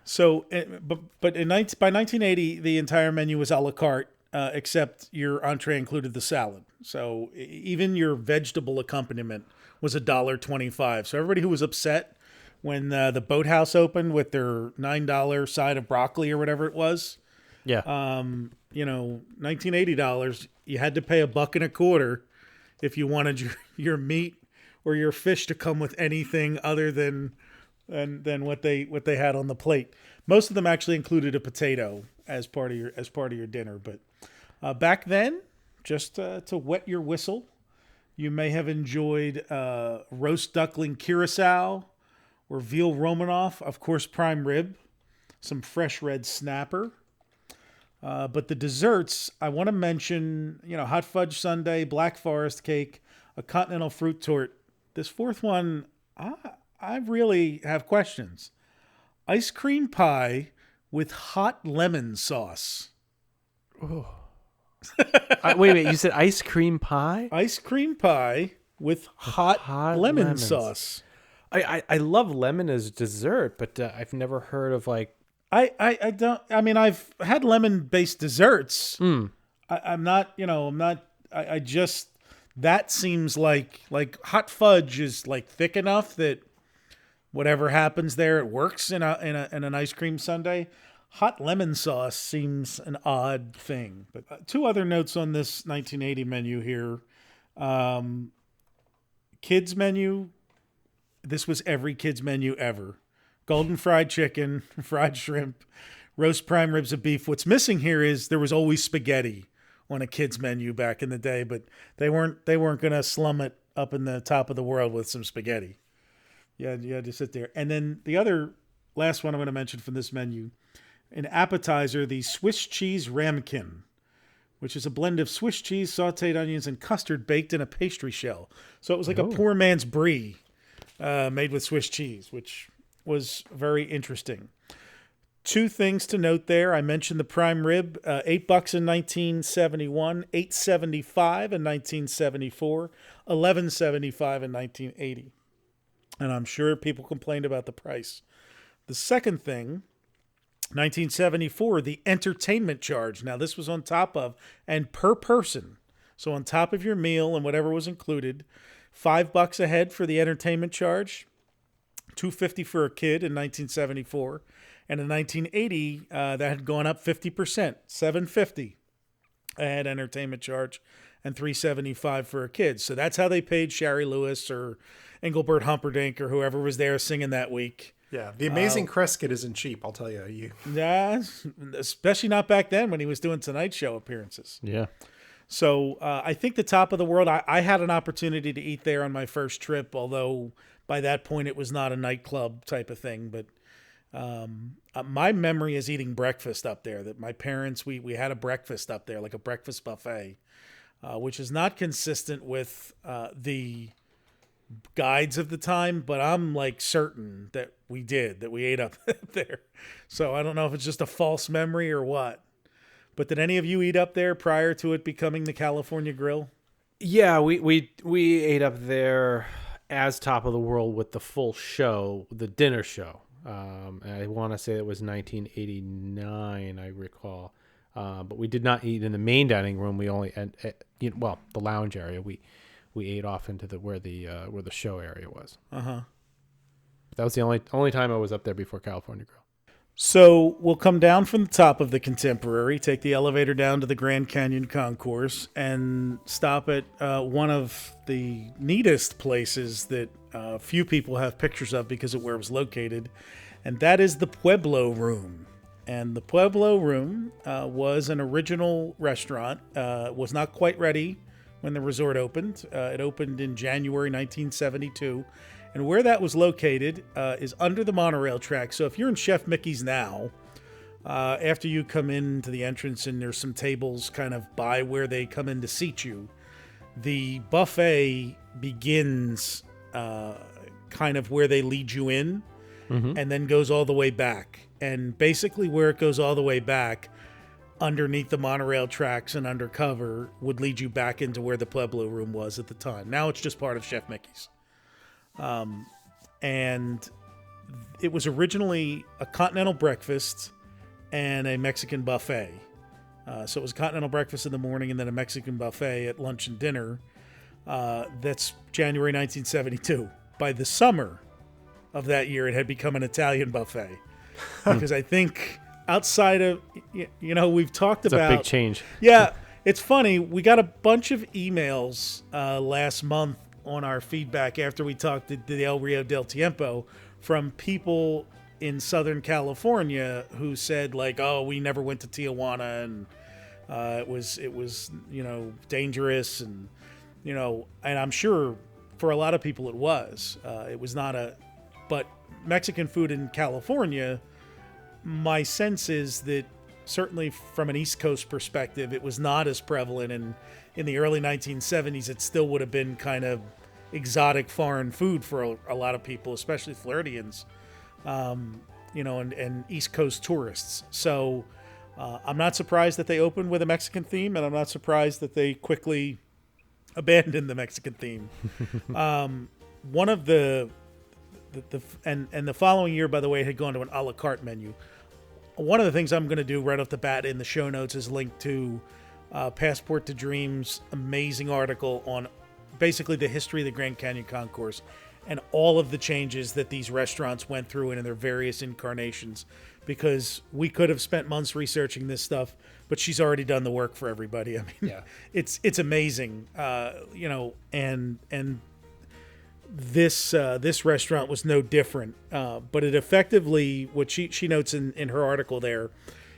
So, but by 1980, the entire menu was a la carte, except your entree included the salad. So even your vegetable accompaniment was $1.25. So everybody who was upset when the Boathouse opened with their $9 side of broccoli or whatever it was, Yeah. $1980, you had to pay $1.25 if you wanted your meat or your fish to come with anything other than what they had on the plate. Most of them actually included a potato as part of your dinner. But back then, just to wet your whistle, you may have enjoyed roast duckling curacao or veal Romanoff, of course, prime rib, some fresh red snapper. But the desserts, I want to mention, hot fudge sundae, black forest cake, a continental fruit tort. This fourth one, I really have questions. Ice cream pie with hot lemon sauce. Oh. Wait a minute, you said ice cream pie? Ice cream pie with hot lemon lemons. sauce. I love lemon as dessert, but I've never heard of like... I've had lemon-based desserts. That seems like hot fudge is like thick enough that whatever happens there, it works in an ice cream sundae. Hot lemon sauce seems an odd thing. But two other notes on this 1980 menu here. Kids menu. This was every kids menu ever. Golden fried chicken, fried shrimp, roast prime ribs of beef. What's missing here is there was always spaghetti on a kids menu back in the day, but they weren't going to slum it up in the top of the world with some spaghetti. You had to sit there. And then the other last one I'm going to mention from this menu, an appetizer, the Swiss cheese ramekin, which is a blend of Swiss cheese, sauteed onions, and custard baked in a pastry shell. So it was like a poor man's brie made with Swiss cheese, which was very interesting. Two things to note there. I mentioned the prime rib, $8 in 1971, $8.75 in 1974, $11.75 in 1980. And I'm sure people complained about the price. The second thing, 1974, the entertainment charge. Now, this was on top of and per person. So on top of your meal and whatever was included, $5 a head for the entertainment charge, $2.50 for a kid in 1974. And in 1980, that had gone up 50%, $7.50 a head entertainment charge and $3.75 for a kid. So that's how they paid Shari Lewis or Engelbert Humperdinck or whoever was there singing that week. Yeah, the Amazing Crescent isn't cheap, I'll tell you. Yeah, especially not back then when he was doing Tonight Show appearances. Yeah. So I think the top of the world, I had an opportunity to eat there on my first trip, although by that point it was not a nightclub type of thing. But my memory is eating breakfast up there, that my parents, we had a breakfast up there, like a breakfast buffet, which is not consistent with the guides of the time, but I'm like certain that we ate up there. So I don't know if it's just a false memory or what. But did any of you eat up there prior to it becoming the California Grill? Yeah, we ate up there as Top of the World with the full show, the dinner show. I want to say it was 1989, I recall. But we did not eat in the main dining room. We only the lounge area. We ate off into where the show area was. That was the only time I was up there before California Grill. So we'll come down from the top of the Contemporary, take the elevator down to the Grand Canyon Concourse, and stop at one of the neatest places that few people have pictures of because of where it was located, and that is the Pueblo Room. And the Pueblo Room was an original restaurant. Was not quite ready when the resort opened. It opened in January 1972. And where that was located is under the monorail track. So if you're in Chef Mickey's now, after you come into the entrance and there's some tables kind of by where they come in to seat you, the buffet begins kind of where they lead you in and then goes all the way back. And basically where it goes all the way back, underneath the monorail tracks and undercover, would lead you back into where the Pueblo Room was at the time. Now it's just part of Chef Mickey's. And it was originally a continental breakfast and a Mexican buffet. So it was a continental breakfast in the morning and then a Mexican buffet at lunch and dinner. That's January 1972. By the summer of that year, it had become an Italian buffet. Because I think outside of, we've talked about... It's a big change. Yeah, it's funny. We got a bunch of emails last month on our feedback after we talked to the El Rio del Tiempo from people in Southern California who said like, oh, we never went to Tijuana and it was dangerous and and I'm sure for a lot of people it was not but Mexican food in California, my sense is that certainly from an East Coast perspective, it was not as prevalent, and in the early 1970s, it still would have been kind of exotic foreign food for a lot of people, especially Floridians, and East Coast tourists. So I'm not surprised that they opened with a Mexican theme, and I'm not surprised that they quickly abandoned the Mexican theme. One of the following year, by the way, it had gone to an a la carte menu. One of the things I'm going to do right off the bat in the show notes is link to Passport to Dreams' amazing article on basically the history of the Grand Canyon Concourse and all of the changes that these restaurants went through in their various incarnations, because we could have spent months researching this stuff, but she's already done the work for everybody. I mean, it's amazing, and this restaurant was no different, but it effectively, what she notes in her article there,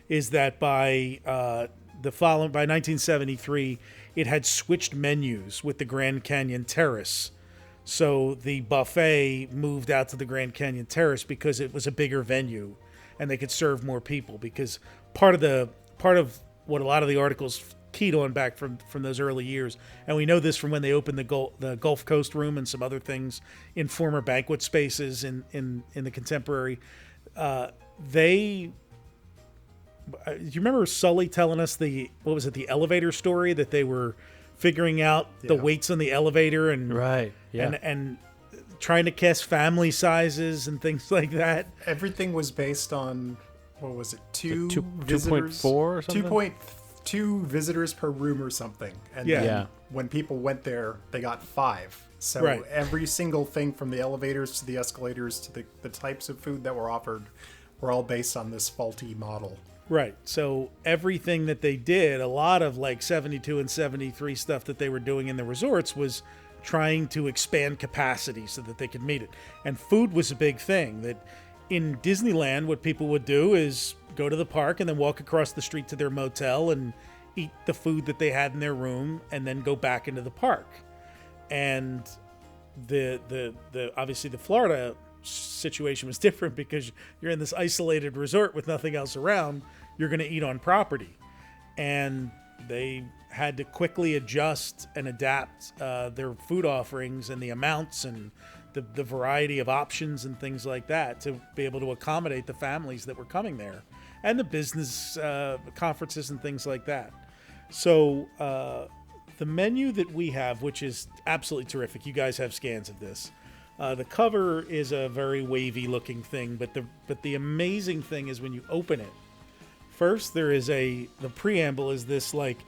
is that by 1973, it had switched menus with the Grand Canyon Terrace. So the buffet moved out to the Grand Canyon Terrace because it was a bigger venue and they could serve more people, because part of what a lot of the articles keyed on back from those early years, and we know this from when they opened the Gulf Coast Room and some other things in former banquet spaces in the contemporary. Do you remember Sully telling us the elevator story, that they were figuring out the weights on the elevator and and trying to cast family sizes and things like that? Everything was based on, what was it, 2.4 or something? 2.2 visitors per room or something. And then when people went there, they got 5. So every single thing from the elevators to the escalators to the types of food that were offered were all based on this faulty model. Right. So everything that they did, a lot of like 72 and 73 stuff that they were doing in the resorts was trying to expand capacity so that they could meet it. And food was a big thing. That in Disneyland, what people would do is go to the park and then walk across the street to their motel and eat the food that they had in their room and then go back into the park. And the obviously the Florida situation was different, because you're in this isolated resort with nothing else around. You're going to eat on property, and they had to quickly adjust and adapt their food offerings and the amounts and the variety of options and things like that to be able to accommodate the families that were coming there and the business conferences and things like that. So the menu that we have, which is absolutely terrific, you guys have scans of this. The cover is a very wavy looking thing, but the amazing thing is when you open it, first there is the preamble is this like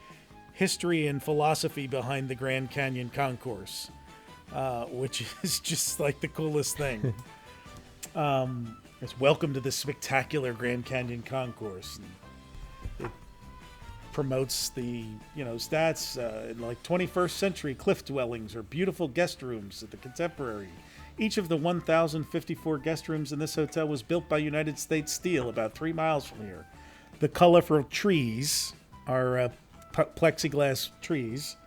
history and philosophy behind the Grand Canyon Concourse, which is just like the coolest thing. It's welcome to the spectacular Grand Canyon Concourse. And it promotes the stats like 21st century cliff dwellings or beautiful guest rooms at the contemporary. Each of the 1,054 guest rooms in this hotel was built by United States Steel about 3 miles from here. The colorful trees are plexiglass trees.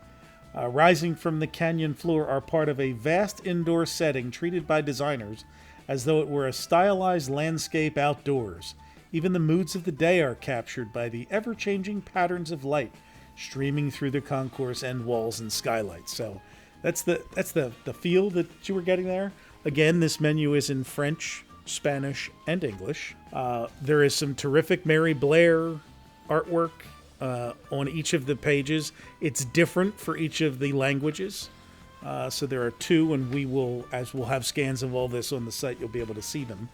Rising from the canyon floor are part of a vast indoor setting treated by designers as though it were a stylized landscape outdoors. Even the moods of the day are captured by the ever-changing patterns of light streaming through the concourse end walls and skylights. So that's the feel that you were getting there. Again, this menu is in French, Spanish, and English. There is some terrific Mary Blair artwork on each of the pages. It's different for each of the languages. So there are 2, and we'll have scans of all this on the site. You'll be able to see them.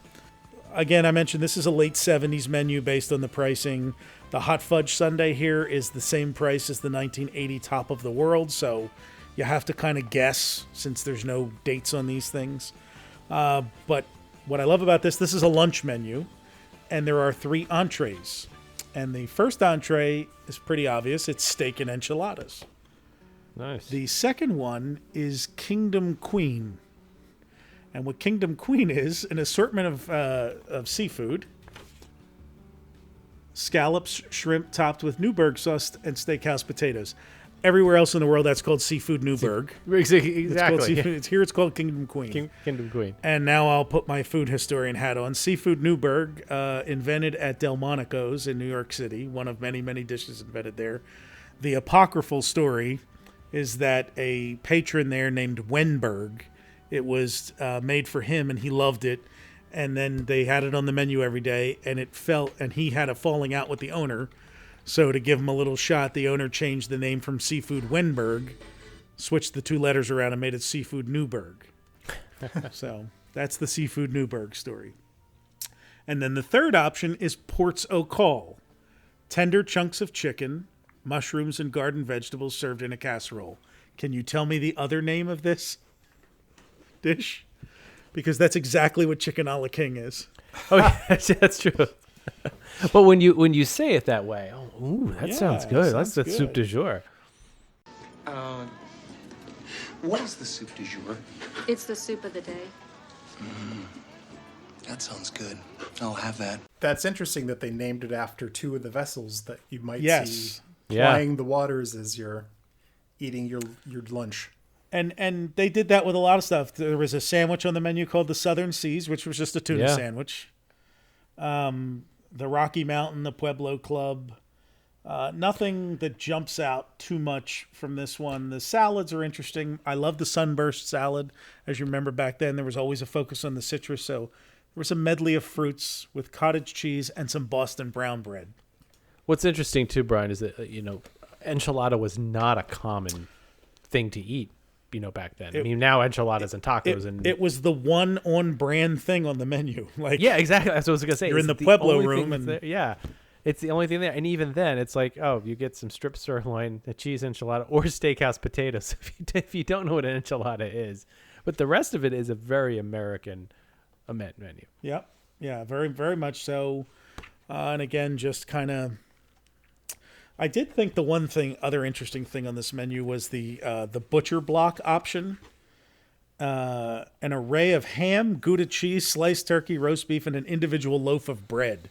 Again, I mentioned this is a late 70s menu based on the pricing. The Hot Fudge Sundae here is the same price as the 1980 Top of the World, so you have to kind of guess since there's no dates on these things. But what I love about this is a lunch menu, and there are 3 entrees. And the first entree is pretty obvious. It's steak and enchiladas. Nice. The second one is Kingdom Queen. And what Kingdom Queen is, an assortment of seafood, scallops, shrimp topped with Newburgh sauce and steakhouse potatoes. Everywhere else in the world, that's called Seafood Newburgh. Exactly. Here it's called Kingdom Queen. Kingdom Queen. And now I'll put my food historian hat on. Seafood Newburgh, invented at Delmonico's in New York City, one of many, many dishes invented there. The apocryphal story is that a patron there named Wenberg, it was made for him and he loved it. And then they had it on the menu every day and and he had a falling out with the owner. So to give him a little shot, the owner changed the name from Seafood Wenberg, switched the 2 letters around and made it Seafood Newburgh. So that's the Seafood Newburgh story. And then the third option is Ports o' Call. Tender chunks of chicken, mushrooms, and garden vegetables served in a casserole. Can you tell me the other name of this dish? Because that's exactly what Chicken a la King is. Oh, yeah, that's true. But when you say it that way, that sounds good. That's the soup du jour. What is the soup du jour? It's the soup of the day. That sounds good. I'll have that. That's interesting that they named it after 2 of the vessels that you might see Yeah. flying the waters as you're eating your lunch. And they did that with a lot of stuff. There was a sandwich on the menu called the Southern Seas, which was just a tuna sandwich. The Rocky Mountain, the Pueblo Club. Nothing that jumps out too much from this one. The salads are interesting. I love the sunburst salad. As you remember back then, there was always a focus on the citrus. So there was a medley of fruits with cottage cheese and some Boston brown bread. What's interesting too, Brian, is that enchilada was not a common thing to eat. Back then. I mean, now enchiladas and tacos it was the one on brand thing on the menu. Yeah, exactly. That's what I was gonna say. You're in the Pueblo room, and it's the only thing there. And even then, it's like, you get some strip sirloin, a cheese enchilada, or steakhouse potatoes. If you don't know what an enchilada is, but the rest of it is a very American menu. Yep. Yeah, very, very much so. And again, just kind of. I did think the other interesting thing on this menu was the butcher block option. An array of ham, Gouda cheese, sliced turkey, roast beef, and an individual loaf of bread.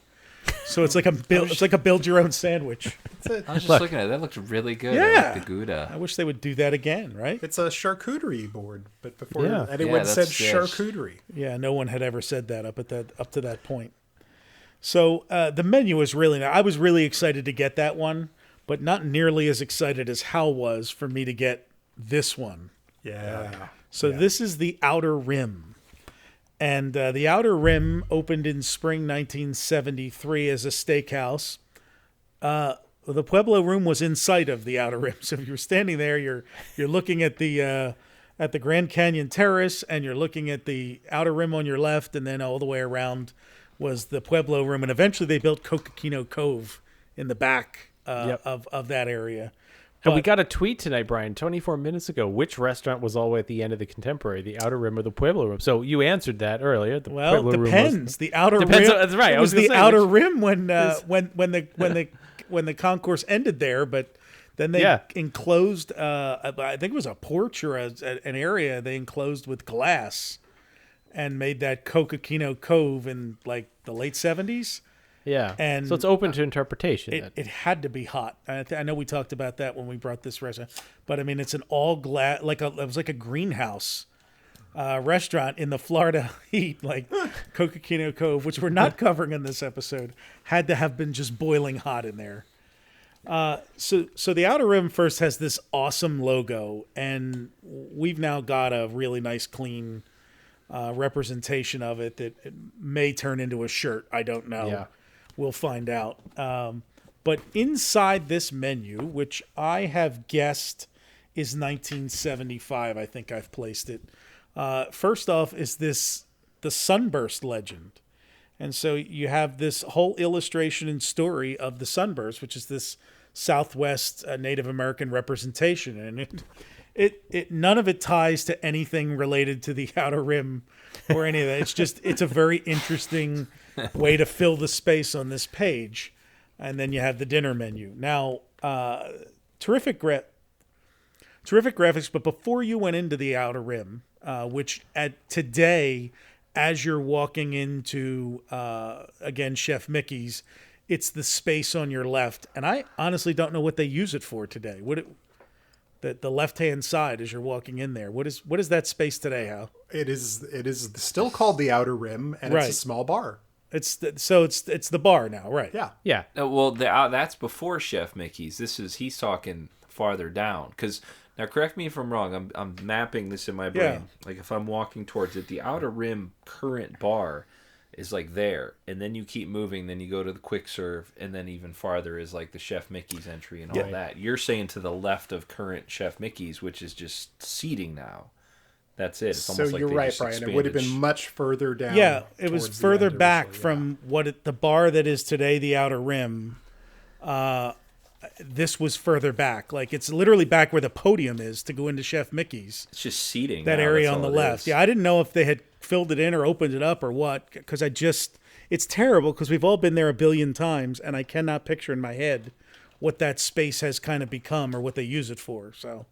So it's like a build your own sandwich. I was just looking at it. That looked really good. Yeah. I like the Gouda. I wish they would do that again, right? It's a charcuterie board, but before anyone said charcuterie. Yeah, no one had ever said that up to that point. So the menu was really nice. I was really excited to get that one, but not nearly as excited as Hal was for me to get this one. Yeah. So this is the Outer Rim. And the Outer Rim opened in spring 1973 as a steakhouse. The Pueblo Room was in sight of the Outer Rim. So if you were standing there, you're looking at the Grand Canyon Terrace, and you're looking at the Outer Rim on your left, and then all the way around was the Pueblo Room. And eventually they built Coquino Cove in the back of that area. And we got a tweet tonight, Brian, 24 minutes ago. Which restaurant was all the way at the end of the Contemporary, the Outer Rim or the Pueblo Room? So you answered that earlier. It depends. The Outer Rim. That's right. It was the Outer Rim when the concourse ended there, but then they enclosed. I think it was a porch or an area they enclosed with glass, and made that Coquina Cove in like the late 70s. Yeah. And so it's open to interpretation. It had to be hot. I know we talked about that when we brought this restaurant, but I mean, it's an all glass, it was like a greenhouse restaurant in the Florida heat, like Coquina Cove, which we're not covering in this episode, had to have been just boiling hot in there. So the Outer Rim first has this awesome logo, and we've now got a really nice, clean representation of it that it may turn into a shirt. I don't know. Yeah. We'll find out. But inside this menu, which I have guessed is 1975, I think I've placed it. First off is the Sunburst legend. And so you have this whole illustration and story of the Sunburst, which is this Southwest Native American representation. And it none of it ties to anything related to the Outer Rim or any of that. It's a very interesting way to fill the space on this page. And then you have the dinner menu. Now, terrific graphics, but before you went into the Outer Rim, which today, as you're walking into, again, Chef Mickey's, it's the space on your left. And I honestly don't know what they use it for today. The left-hand side as you're walking in there. What is that space today, Hal? It is still called the Outer Rim, and Right. it's a small bar. It's the bar now, right? Yeah. Yeah. Well, that's before Chef Mickey's. He's talking farther down. Because now, correct me if I'm wrong. I'm mapping this in my brain. Yeah. Like if I'm walking towards it, the Outer Rim current bar is like there, and then you keep moving. Then you go to the quick serve, and then even farther is like the Chef Mickey's entry and all that. You're saying to the left of current Chef Mickey's, which is just seating now. That's it. It's So almost like you're they right, just Brian. It would have been expanded much further down. Yeah, it was towards the further end back originally, from the bar that is today the Outer Rim. This was further back. Like it's literally back where the podium is to go into Chef Mickey's. It's just seating. That now, area that's on the all it left. is. Yeah, I didn't know if they had filled it in or opened it up or what, because it's terrible because we've all been there a billion times, and I cannot picture in my head what that space has kind of become or what they use it for. So.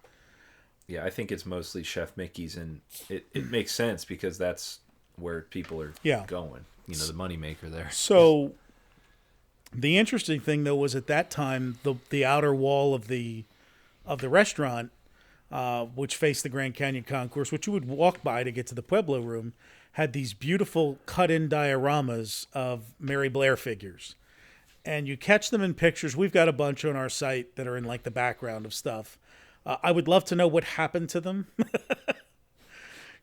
Yeah, I think it's mostly Chef Mickey's, and it makes sense because that's where people are going. You know, the moneymaker there. So the interesting thing, though, was at that time, the outer wall of the restaurant, which faced the Grand Canyon Concourse, which you would walk by to get to the Pueblo Room, had these beautiful cut-in dioramas of Mary Blair figures. And you catch them in pictures. We've got a bunch on our site that are in, like, the background of stuff. I would love to know what happened to them.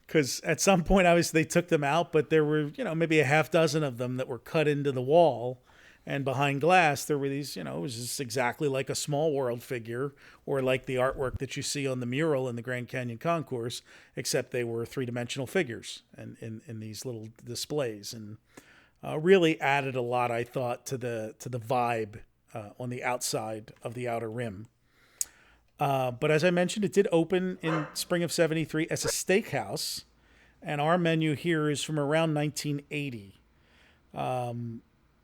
Because at some point, obviously, they took them out, but there were, maybe a half dozen of them that were cut into the wall. And behind glass, there were these, it was just exactly like a Small World figure or like the artwork that you see on the mural in the Grand Canyon Concourse, except they were three-dimensional figures and in these little displays. And really added a lot, I thought, to the vibe on the outside of the Outer Rim. But as I mentioned, it did open in spring of 73 as a steakhouse, and our menu here is from around 1980.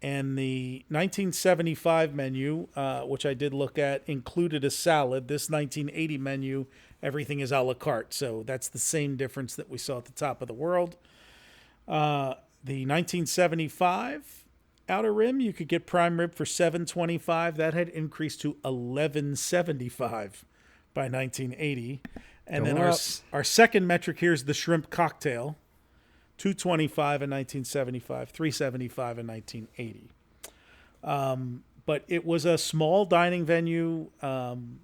And the 1975 menu, which I did look at, included a salad. This 1980 menu, everything is a la carte, so that's the same difference that we saw at the top of the world. The 1975 Outer Rim, you could get prime rib for $7.25. That had increased to $11.75 by 1980. And then our second metric here is the shrimp cocktail, $2.25 in 1975, $3.75 in 1980. But it was a small dining venue, and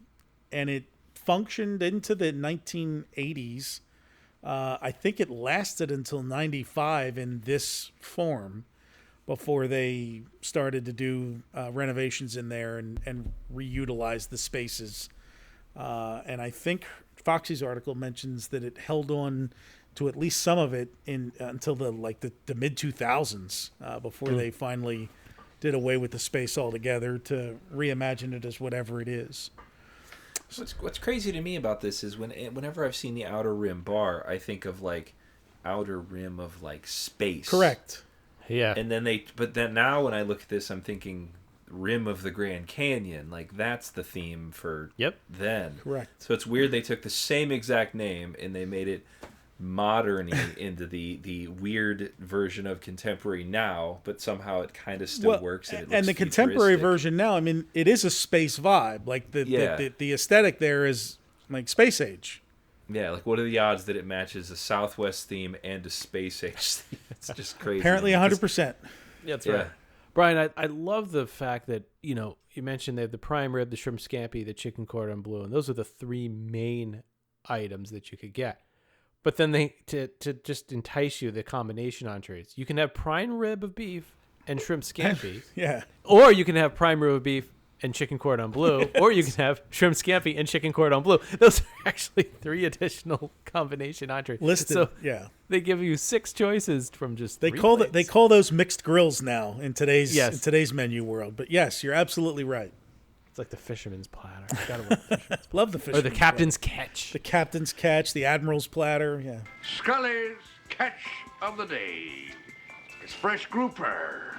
it functioned into the 1980s. I think it lasted until 95 in this form, before they started to do renovations in there and reutilize the spaces. And I think Foxy's article mentions that it held on to at least some of it until the mid-2000s before they finally did away with the space altogether to reimagine it as whatever it is. What's crazy to me about this is whenever I've seen the Outer Rim bar, I think of like Outer Rim of like space. Correct. Yeah. And then now when I look at this, I'm thinking Rim of the Grand Canyon. Like that's the theme for then. Correct. So it's weird they took the same exact name and they made it modern into the weird version of contemporary now, but somehow it kind of still works. And, it looks the contemporary futuristic. version now, I mean, it is a space vibe. Like the aesthetic there is like space age. Yeah, like what are the odds that it matches a Southwest theme and a space age theme? It's just crazy. Apparently 100%. Yeah, that's right. Brian, I love the fact that, you mentioned they have the prime rib, the shrimp scampi, the chicken cordon bleu, and those are the three main items that you could get. But then to just entice you, the combination entrees, you can have prime rib of beef and shrimp scampi. Yeah. Or you can have prime rib of beef and chicken cordon bleu, or you can have shrimp scampi and chicken cordon bleu. Those are actually 3 additional combination entrees. Listed, so yeah. They give you 6 choices from just they 3 call plates. they call those mixed grills now in today's menu world. But yes, you're absolutely right. It's like the fisherman's platter. Gotta love the fisherman's platter. Love the fisherman's Or the captain's catch. The captain's catch, the admiral's platter, yeah. Scully's catch of the day. It's fresh grouper.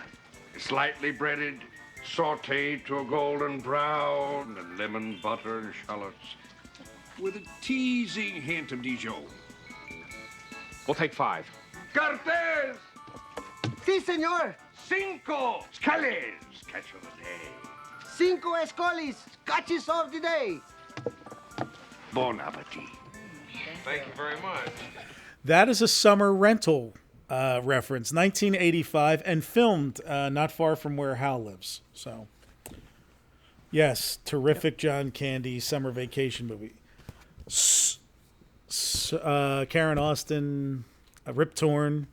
It's lightly breaded, sautéed to a golden brown, and lemon butter and shallots, with a teasing hint of Dijon. We'll take 5. Cortez! Sí, señor. 5. Scully's catch of the day. 5 Scully's catches of the day. Bon appetit. Thank you very much. That is a summer rental reference, 1985, and filmed not far from where Hal lives. So, yes, terrific John Candy summer vacation movie. Karen Austin, Rip Torn.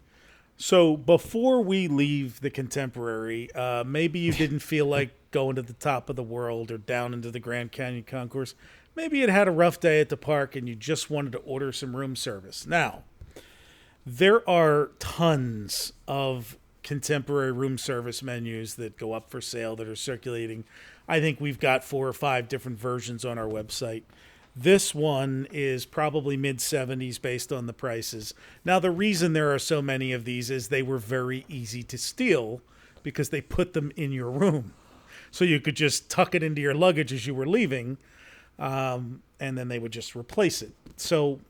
So before we leave the contemporary, maybe you didn't feel like going to the top of the world or down into the Grand Canyon Concourse. Maybe you had a rough day at the park and you just wanted to order some room service. Now, there are tons of contemporary room service menus that go up for sale that are circulating. I think we've got 4 or 5 different versions on our website. This one is probably mid-70s based on the prices. Now, the reason there are so many of these is they were very easy to steal because they put them in your room. So you could just tuck it into your luggage as you were leaving, and then they would just replace it. So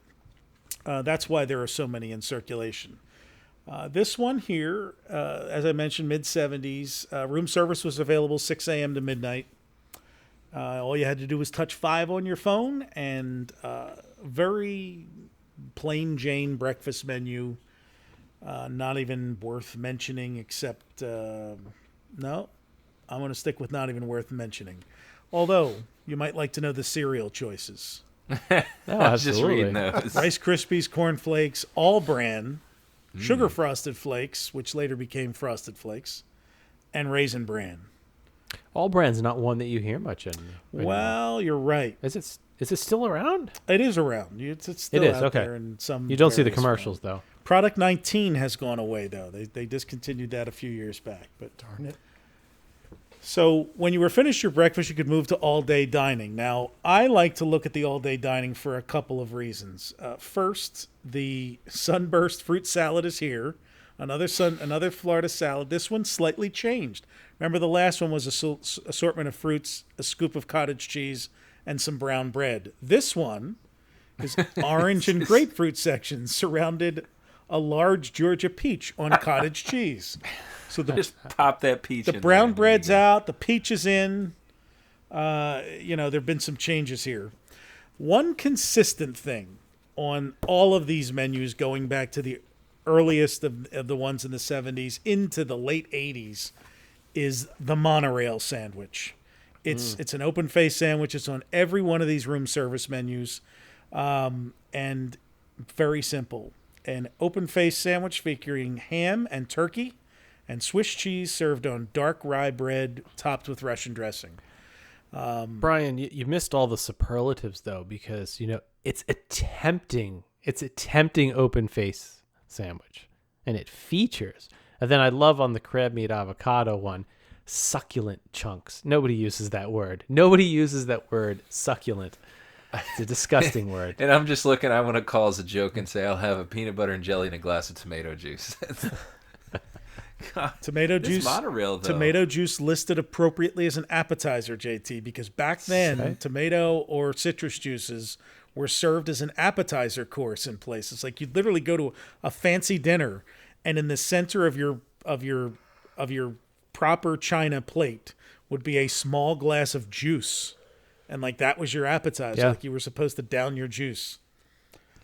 that's why there are so many in circulation. This one here, as I mentioned, mid-70s. Room service was available 6 a.m. to midnight. All you had to do was touch 5 on your phone, and very plain Jane breakfast menu. Not even worth mentioning, except no, I'm going to stick with not even worth mentioning. Although you might like to know the cereal choices. I was just reading those. Rice Krispies, Corn Flakes, All Bran, Sugar Frosted Flakes, which later became Frosted Flakes, and Raisin Bran. All Bran's not one that you hear much in. Well, you're right. Is it still around? It is around. It's still it is, out okay. there in some. You don't see the various commercials, form. though. Product 19 has gone away, though. They discontinued that a few years back, but darn it. So when you were finished your breakfast, you could move to all-day dining. Now, I like to look at the all-day dining for a couple of reasons. First, the Sunburst fruit salad is here. Another Florida salad. This one's slightly changed. Remember, the last one was a assortment of fruits, a scoop of cottage cheese, and some brown bread. This one is orange and grapefruit sections surrounded a large Georgia peach on cottage cheese. So just pop that peach. The brown bread's out, the peach is in. There've been some changes here. One consistent thing on all of these menus, going back to the earliest of the ones in the 70s into the late 80s, is the monorail sandwich. It's an open face sandwich. It's on every one of these room service menus, and very simple. An open face sandwich featuring ham and turkey and Swiss cheese served on dark rye bread topped with Russian dressing. Brian, you missed all the superlatives, though, because it's a tempting open face sandwich, and it features. And then I love on the crab meat avocado one, succulent chunks. Nobody uses that word. Succulent. It's a disgusting word. And I'm just looking, I want to call as a joke and say I'll have a peanut butter and jelly and a glass of tomato juice. God, tomato juice. Monorail, though. Tomato juice listed appropriately as an appetizer, JT, because back then tomato or citrus juices were served as an appetizer course in places. Like you'd literally go to a fancy dinner, and in the center of your proper china plate would be a small glass of juice, and like that was your appetizer. Yeah. Like you were supposed to down your juice.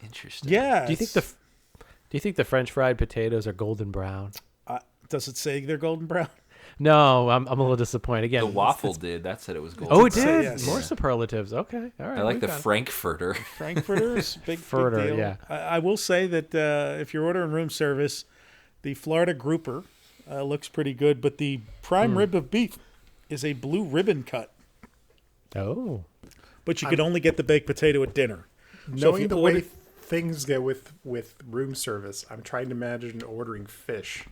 Interesting. Yeah. Do you think the French fried potatoes are golden brown? Does it say they're golden brown? No, I'm a little disappointed. Again, The waffle did. That said it was golden. Oh, it did. Yes. More superlatives. Okay, all right. I like we the got it. Frankfurter. Frankfurters, big Furter, deal. yeah. I will say that if you're ordering room service, the Florida grouper looks pretty good, but the prime rib of beef is a blue ribbon cut. Oh, but you could only get the baked potato at dinner. Knowing the way things go with room service, I'm trying to imagine ordering fish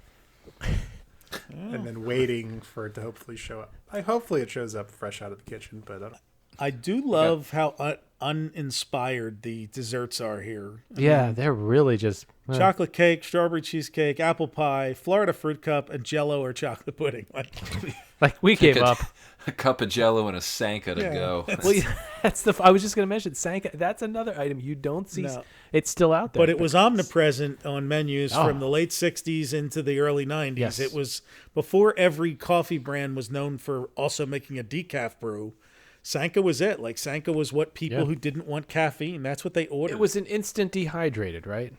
and then waiting for it to hopefully show up. Hopefully it shows up fresh out of the kitchen, but I do love how uninspired the desserts are here. yeah, they're really just Chocolate cake, strawberry cheesecake, apple pie, Florida fruit cup, and Jell-O or chocolate pudding. Like we gave up. A cup of Jell-O and a Sanka to go. Well, that's I was just going to mention Sanka. That's another item you don't see. No. It's still out there, But it was omnipresent on menus Oh. from the late 60s into the early 90s. Yes. It was before every coffee brand was known for also making a decaf brew. Sanka was it. Like Sanka was what people who didn't want caffeine, that's what they ordered. It was an instant dehydrated, right?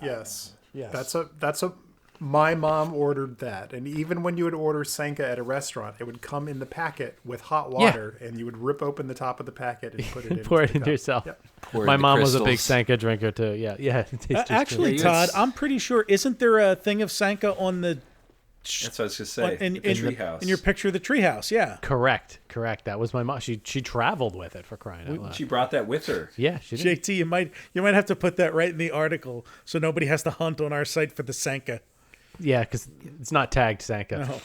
yes. Yes. That's a my mom ordered that, and even when you would order Sanka at a restaurant, it would come in the packet with hot water, and you would rip open the top of the packet and put it in. Pour it into yourself. Yep. My mom was a big Sanka drinker too. Yeah. It tastes just actually, good. Todd, I'm pretty sure, isn't there a thing of Sanka on the... That's what I was going to say. In the treehouse. In your picture of the treehouse, yeah. Correct. That was my mom. She traveled with it, for crying out loud. She brought that with her. Yeah, she did. JT, you might have to put that right in the article so nobody has to hunt on our site for the Sanka. Yeah, because it's not tagged Sanka. No.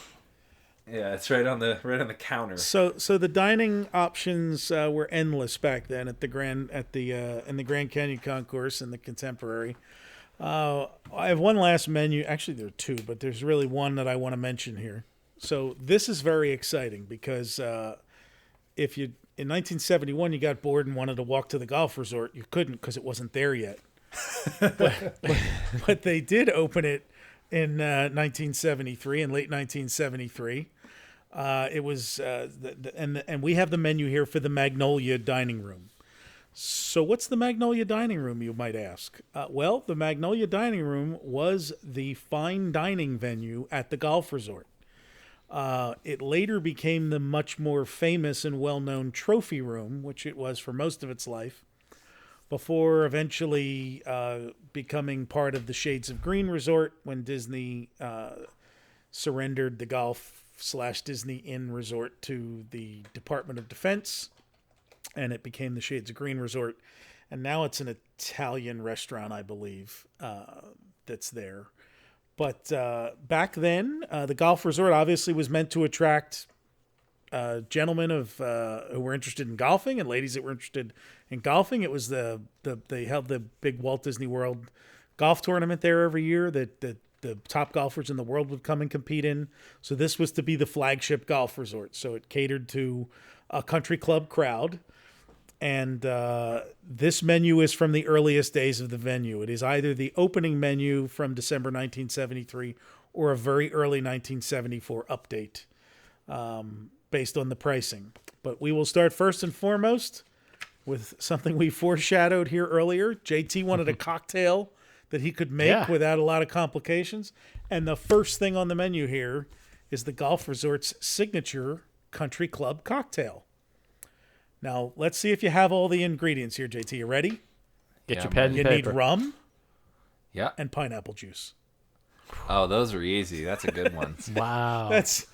Yeah, it's right on the counter. So the dining options were endless back then at in the Grand Canyon Concourse and the Contemporary. I have one last menu. Actually, there are two, but there's really one that I want to mention here. So this is very exciting because if you in 1971 you got bored and wanted to walk to the golf resort, you couldn't because it wasn't there yet. but they did open it in 1973, in late 1973. It was and we have the menu here for the Magnolia Dining Room. So what's the Magnolia Dining Room, you might ask? Well, the Magnolia Dining Room was the fine dining venue at the golf resort. It later became the much more famous and well-known Trophy Room, which it was for most of its life, before eventually becoming part of the Shades of Green Resort when Disney surrendered the golf/Disney Inn Resort to the Department of Defense. And it became the Shades of Green Resort. And now it's an Italian restaurant, I believe, that's there. But back then, the golf resort obviously was meant to attract gentlemen who were interested in golfing and ladies that were interested in golfing. It was they held the big Walt Disney World golf tournament there every year that the top golfers in the world would come and compete in. So this was to be the flagship golf resort. So it catered to a country club crowd. And this menu is from the earliest days of the venue. It is either the opening menu from December 1973 or a very early 1974 update based on the pricing. But we will start first and foremost with something we foreshadowed here earlier. JT wanted a cocktail that he could make without a lot of complications. And the first thing on the menu here is the golf resort's signature country club cocktail. Now, let's see if you have all the ingredients here, JT. You ready? Get your pen and You paper. need rum Yeah. and pineapple juice. Oh, those are easy. That's a good one. Wow. That's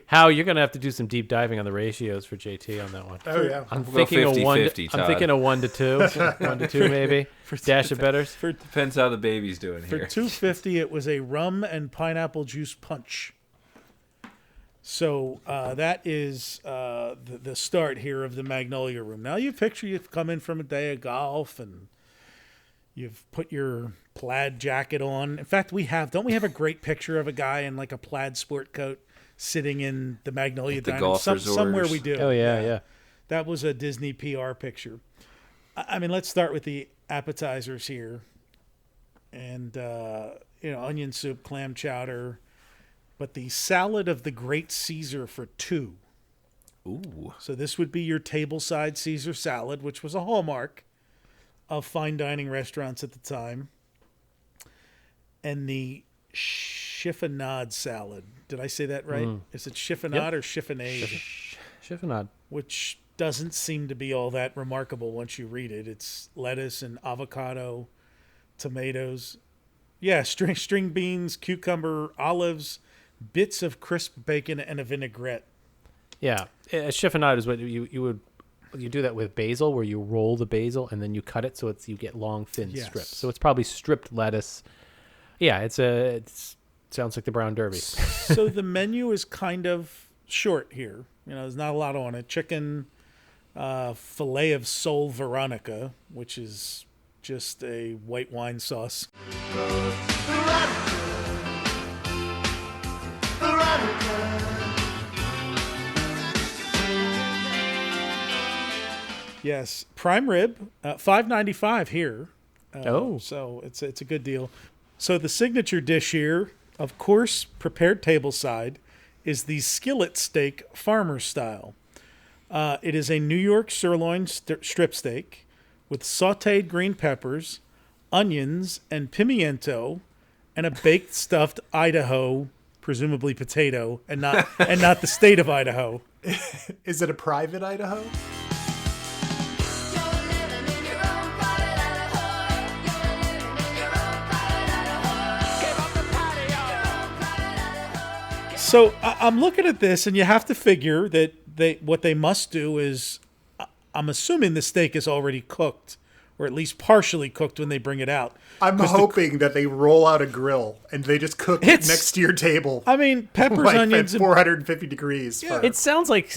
How you're going to have to do some deep diving on the ratios for JT on that one. Oh, yeah. I'm We'll go thinking a 50-50, I'm thinking a 1 to 2. 1 to 2 maybe. Dash of betters. Depends how the baby's doing For here. $2.50, it was a rum and pineapple juice punch. So that is the start here of the Magnolia Room. Now you picture you've come in from a day of golf and you've put your plaid jacket on. In fact, don't we have a great picture of a guy in like a plaid sport coat sitting in the Magnolia At the Dining Room? golf resort. Somewhere we do. Oh, yeah. That was a Disney PR picture. I mean, let's start with the appetizers here. And, onion soup, clam chowder. But the salad of the Great Caesar for two. Ooh. So this would be your tableside Caesar salad, which was a hallmark of fine dining restaurants at the time. And the chiffonade salad. Did I say that right? Is it chiffonade or chiffonade? Chiffonade. Which doesn't seem to be all that remarkable once you read it. It's lettuce and avocado, tomatoes. Yeah, string beans, cucumber, olives, bits of crisp bacon, and a vinaigrette. Yeah, a chiffonade is what you do that with basil, where you roll the basil and then you cut it so you get long thin strips. So it's probably stripped lettuce. Yeah, it sounds like the Brown Derby. So the menu is kind of short here. There's not a lot on it. Chicken, filet of sole Veronica, which is just a white wine sauce. Yes, prime rib, $5.95 here. So it's a good deal. So the signature dish here, of course, prepared tableside, is the skillet steak farmer style. It is a New York sirloin strip steak with sautéed green peppers, onions, and pimiento, and a baked stuffed Idaho, presumably potato, and not the state of Idaho. Is it a private Idaho? So I'm looking at this, and you have to figure that what they must do is, I'm assuming the steak is already cooked, or at least partially cooked when they bring it out. I'm hoping that they roll out a grill and they just cook it next to your table. I mean, peppers, onions, at 450 degrees. Yeah. It sounds like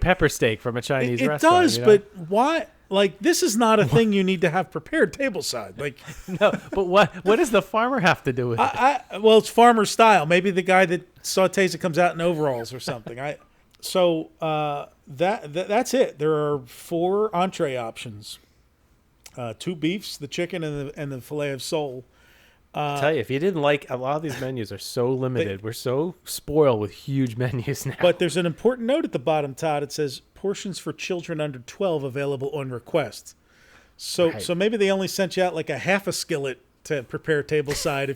pepper steak from a Chinese restaurant. It does, but why? Like, this is not a thing you need to have prepared tableside. Like, no, but what does the farmer have to do with it? Well, it's farmer style. Maybe the guy that sautés it comes out in overalls or something. That's it. There are 4 entree options: 2 beefs, the chicken, and the filet of sole. I tell you, if you didn't like, a lot of these menus are so limited. We're so spoiled with huge menus now. But there's an important note at the bottom, Todd. It says portions for children under 12 available on request. So maybe they only sent you out like a half a skillet to prepare tableside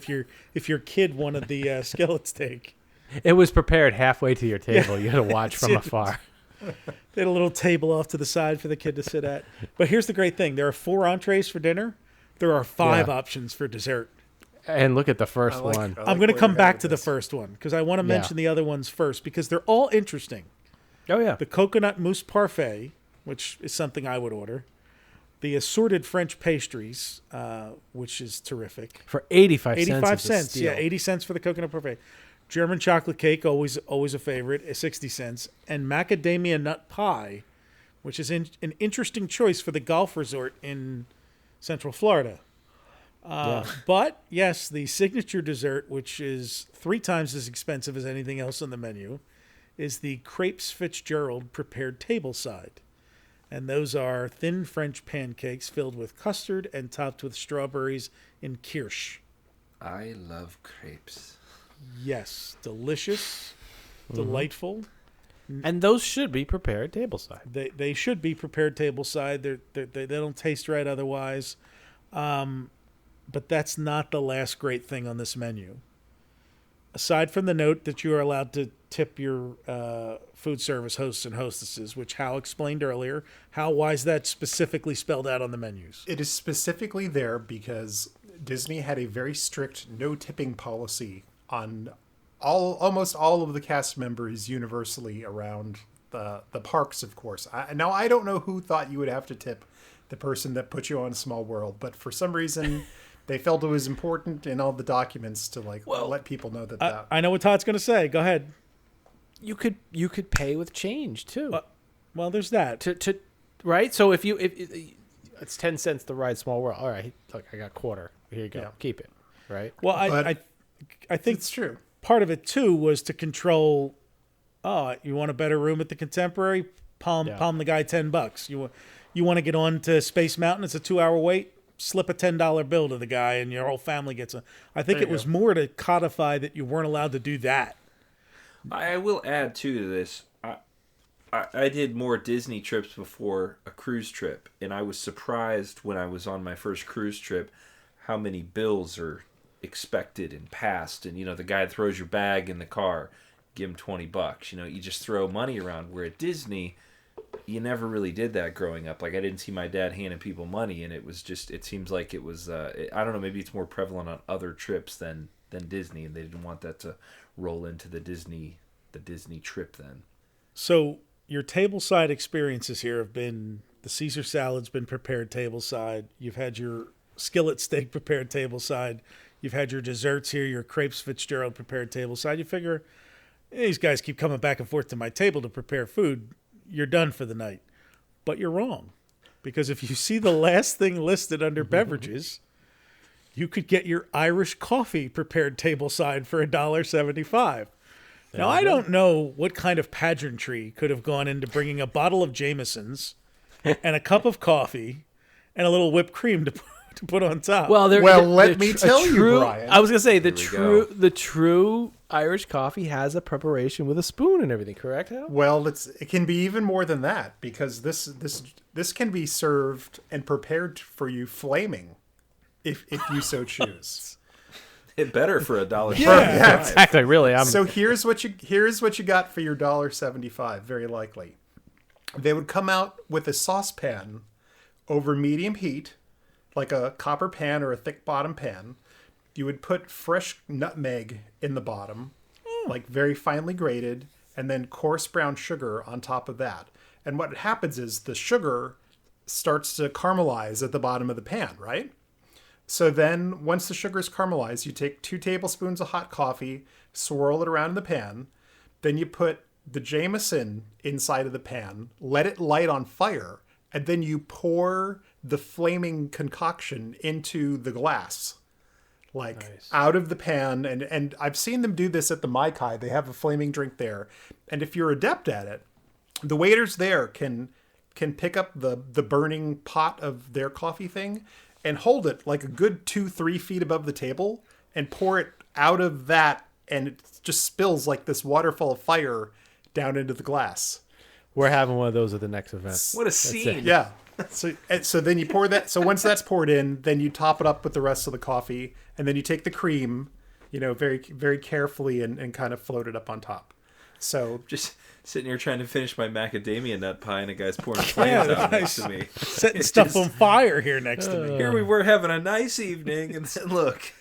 if your kid wanted the skillet steak. It was prepared halfway to your table. You had to watch from afar. They had a little table off to the side for the kid to sit at. But here's the great thing. There are 4 entrees for dinner. There are 5 options for dessert. And look at the first one. I'm going to come back to the first one because I want to mention the other ones first because they're all interesting. Oh, yeah. The coconut mousse parfait, which is something I would order. The assorted French pastries, which is terrific. For 85 cents. 85 cents. Yeah, 80 cents for the coconut parfait. German chocolate cake, always a favorite, 60 cents. And macadamia nut pie, which is an interesting choice for the golf resort in Central Florida. But, yes, the signature dessert, which is 3 times as expensive as anything else on the menu, is the Crepes Fitzgerald prepared tableside. And those are thin French pancakes filled with custard and topped with strawberries and kirsch. I love crepes. Yes, delicious, delightful. And those should be prepared tableside. They should be prepared tableside. They don't taste right otherwise. But that's not the last great thing on this menu. Aside from the note that you are allowed to tip your food service hosts and hostesses, which Hal explained earlier, why is that specifically spelled out on the menus? It is specifically there because Disney had a very strict no tipping policy on almost all of the cast members universally around the parks, of course. Now, I don't know who thought you would have to tip the person that put you on Small World, but for some reason... They felt it was important in all the documents to let people know that. I know what Todd's going to say. Go ahead. You could pay with change too. Well, there's that. Right. So if it's 10 cents to ride Small World. All right. Look, I got a quarter. Here you go. Keep it. Right. Well, I think it's true. Part of it too was to control. Oh, you want a better room at the Contemporary? palm the guy $10. You want to get on to Space Mountain? It's a 2-hour wait. Slip a $10 bill to the guy, and your whole family gets a. I think it was more to codify that you weren't allowed to do that. I will add to this. I did more Disney trips before a cruise trip, and I was surprised when I was on my first cruise trip how many bills are expected and passed. And, the guy that throws your bag in the car, give him $20. You just throw money around. Where at Disney, you never really did that growing up. Like, I didn't see my dad handing people money, and it seems like it was, I don't know, maybe it's more prevalent on other trips than Disney, and they didn't want that to roll into the Disney trip then. So your tableside experiences here have been the Caesar salad's been prepared tableside. You've had your skillet steak prepared tableside. You've had your desserts here, your crepes Fitzgerald prepared tableside. You figure these guys keep coming back and forth to my table to prepare food. You're done for the night. But you're wrong. Because if you see the last thing listed under beverages, you could get your Irish coffee prepared tableside for $1.75. Now, I don't know what kind of pageantry could have gone into bringing a bottle of Jameson's and a cup of coffee and a little whipped cream to put on top. Well, let me tell you, Brian. I was going to say, the true Irish coffee has a preparation with a spoon and everything, correct, Hal? Well, it can be even more than that, because this can be served and prepared for you flaming, if you so choose. It better for $1.75. Yeah, exactly. Really. So here's what you got for your $1.75. Very likely, they would come out with a saucepan over medium heat, like a copper pan or a thick bottom pan. You would put fresh nutmeg in the bottom, like very finely grated, and then coarse brown sugar on top of that. And what happens is the sugar starts to caramelize at the bottom of the pan, right? So then once the sugar is caramelized, you take 2 tablespoons of hot coffee, swirl it around in the pan. Then you put the Jameson inside of the pan, let it light on fire, and then you pour the flaming concoction into the glass, out of the pan. And I've seen them do this at the Mai Kai. They have a flaming drink there. And if you're adept at it, the waiters there can pick up the burning pot of their coffee thing and hold it like a good 2-3 feet above the table and pour it out of that, and it just spills like this waterfall of fire down into the glass. We're having one of those at the next event. What a scene. Yeah. So then you pour that. So once that's poured in, then you top it up with the rest of the coffee, and then you take the cream, very, very carefully and kind of float it up on top. So just sitting here trying to finish my macadamia nut pie, and a guy's pouring flames out next to me. Setting stuff on fire here next to me. Here we were having a nice evening, and then look.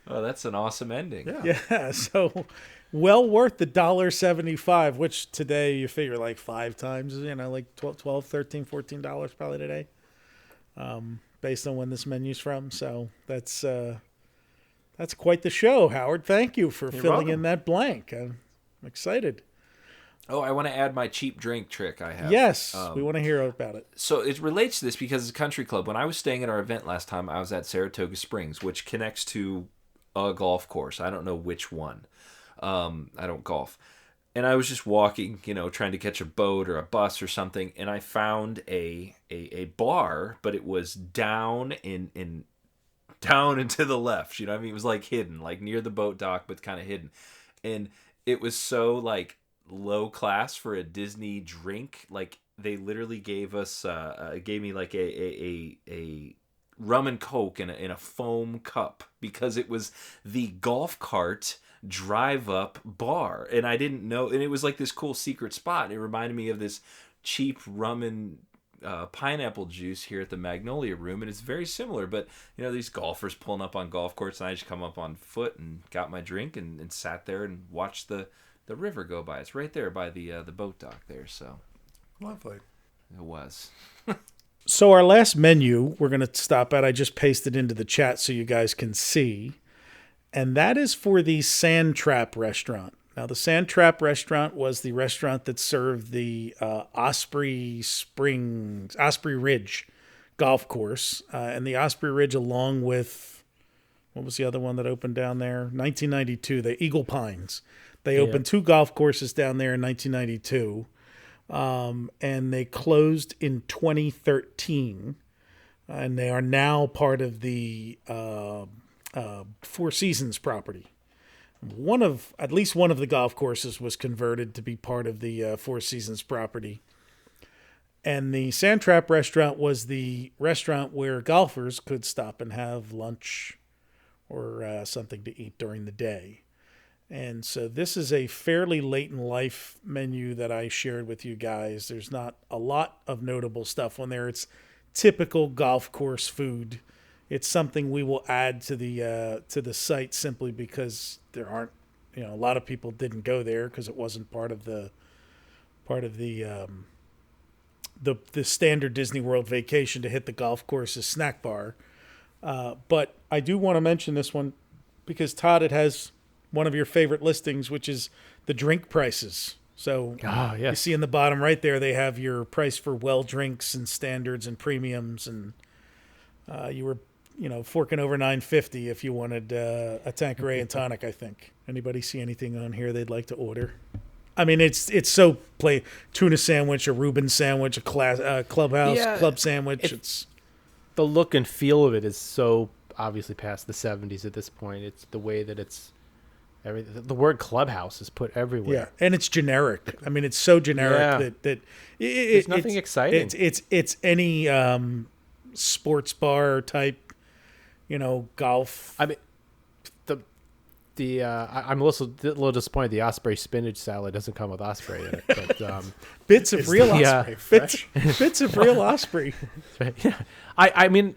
Oh, that's an awesome ending. Yeah, so well worth the $1.75, which today you figure like 5 times, like $12, $13, $14 probably today, based on when this menu's from. So that's quite the show, Howard. Thank you for filling in that blank. I'm excited. Oh, I want to add my cheap drink trick I have. Yes, we want to hear about it. So it relates to this because it's a country club. When I was staying at our event last time, I was at Saratoga Springs, which connects to a golf course. I don't know which one. I don't golf. And I was just walking, trying to catch a boat or a bus or something, and I found a bar, but it was down and to the left. It was like hidden, like near the boat dock, but kind of hidden. And it was so like low class for a Disney drink. Like they literally gave me like a rum and coke in a foam cup, because it was the golf cart drive up bar, and I didn't know, and it was like this cool secret spot, and it reminded me of this cheap rum and pineapple juice here at the Magnolia Room, and it's very similar. But these golfers pulling up on golf courts, and I just come up on foot and got my drink and sat there and watched the river go by. It's right there by the boat dock there. So lovely. It was. So our last menu we're going to stop at, I just pasted into the chat so you guys can see, and that is for the Sand Trap restaurant. Now, the Sand Trap restaurant was the restaurant that served the Osprey Ridge golf course, and the Osprey Ridge, along with, what was the other one that opened down there? 1992, the Eagle Pines. They opened 2 golf courses down there in 1992. and they closed in 2013, and they are now part of the Four Seasons property. At least one of the golf courses was converted to be part of the Four Seasons property. And the Sand Trap restaurant was the restaurant where golfers could stop and have lunch or something to eat during the day. And so this is a fairly late in life menu that I shared with you guys. There's not a lot of notable stuff on there. It's typical golf course food. It's something we will add to the site simply because there aren't, a lot of people didn't go there because it wasn't part of the standard Disney World vacation to hit the golf course's snack bar. But I do want to mention this one because, Todd, it has one of your favorite listings, which is the drink prices. So yes. You see in the bottom right there, they have your price for well drinks and standards and premiums. And you were, forking over $9.50 if you wanted a Tanqueray and tonic, I think. Anybody see anything on here they'd like to order? I mean, it's so tuna sandwich, a Reuben sandwich, a clubhouse club sandwich. It's the look and feel of it is so obviously past the 70s at this point. It's the way that it's everything. The word clubhouse is put everywhere. Yeah, and it's generic. I mean, it's so generic that there's nothing exciting. It's any sports bar type, golf. I mean, I'm a little disappointed the Osprey spinach salad doesn't come with Osprey in it. But, bits of real Osprey. Bits of real Osprey. Right. Yeah. I mean,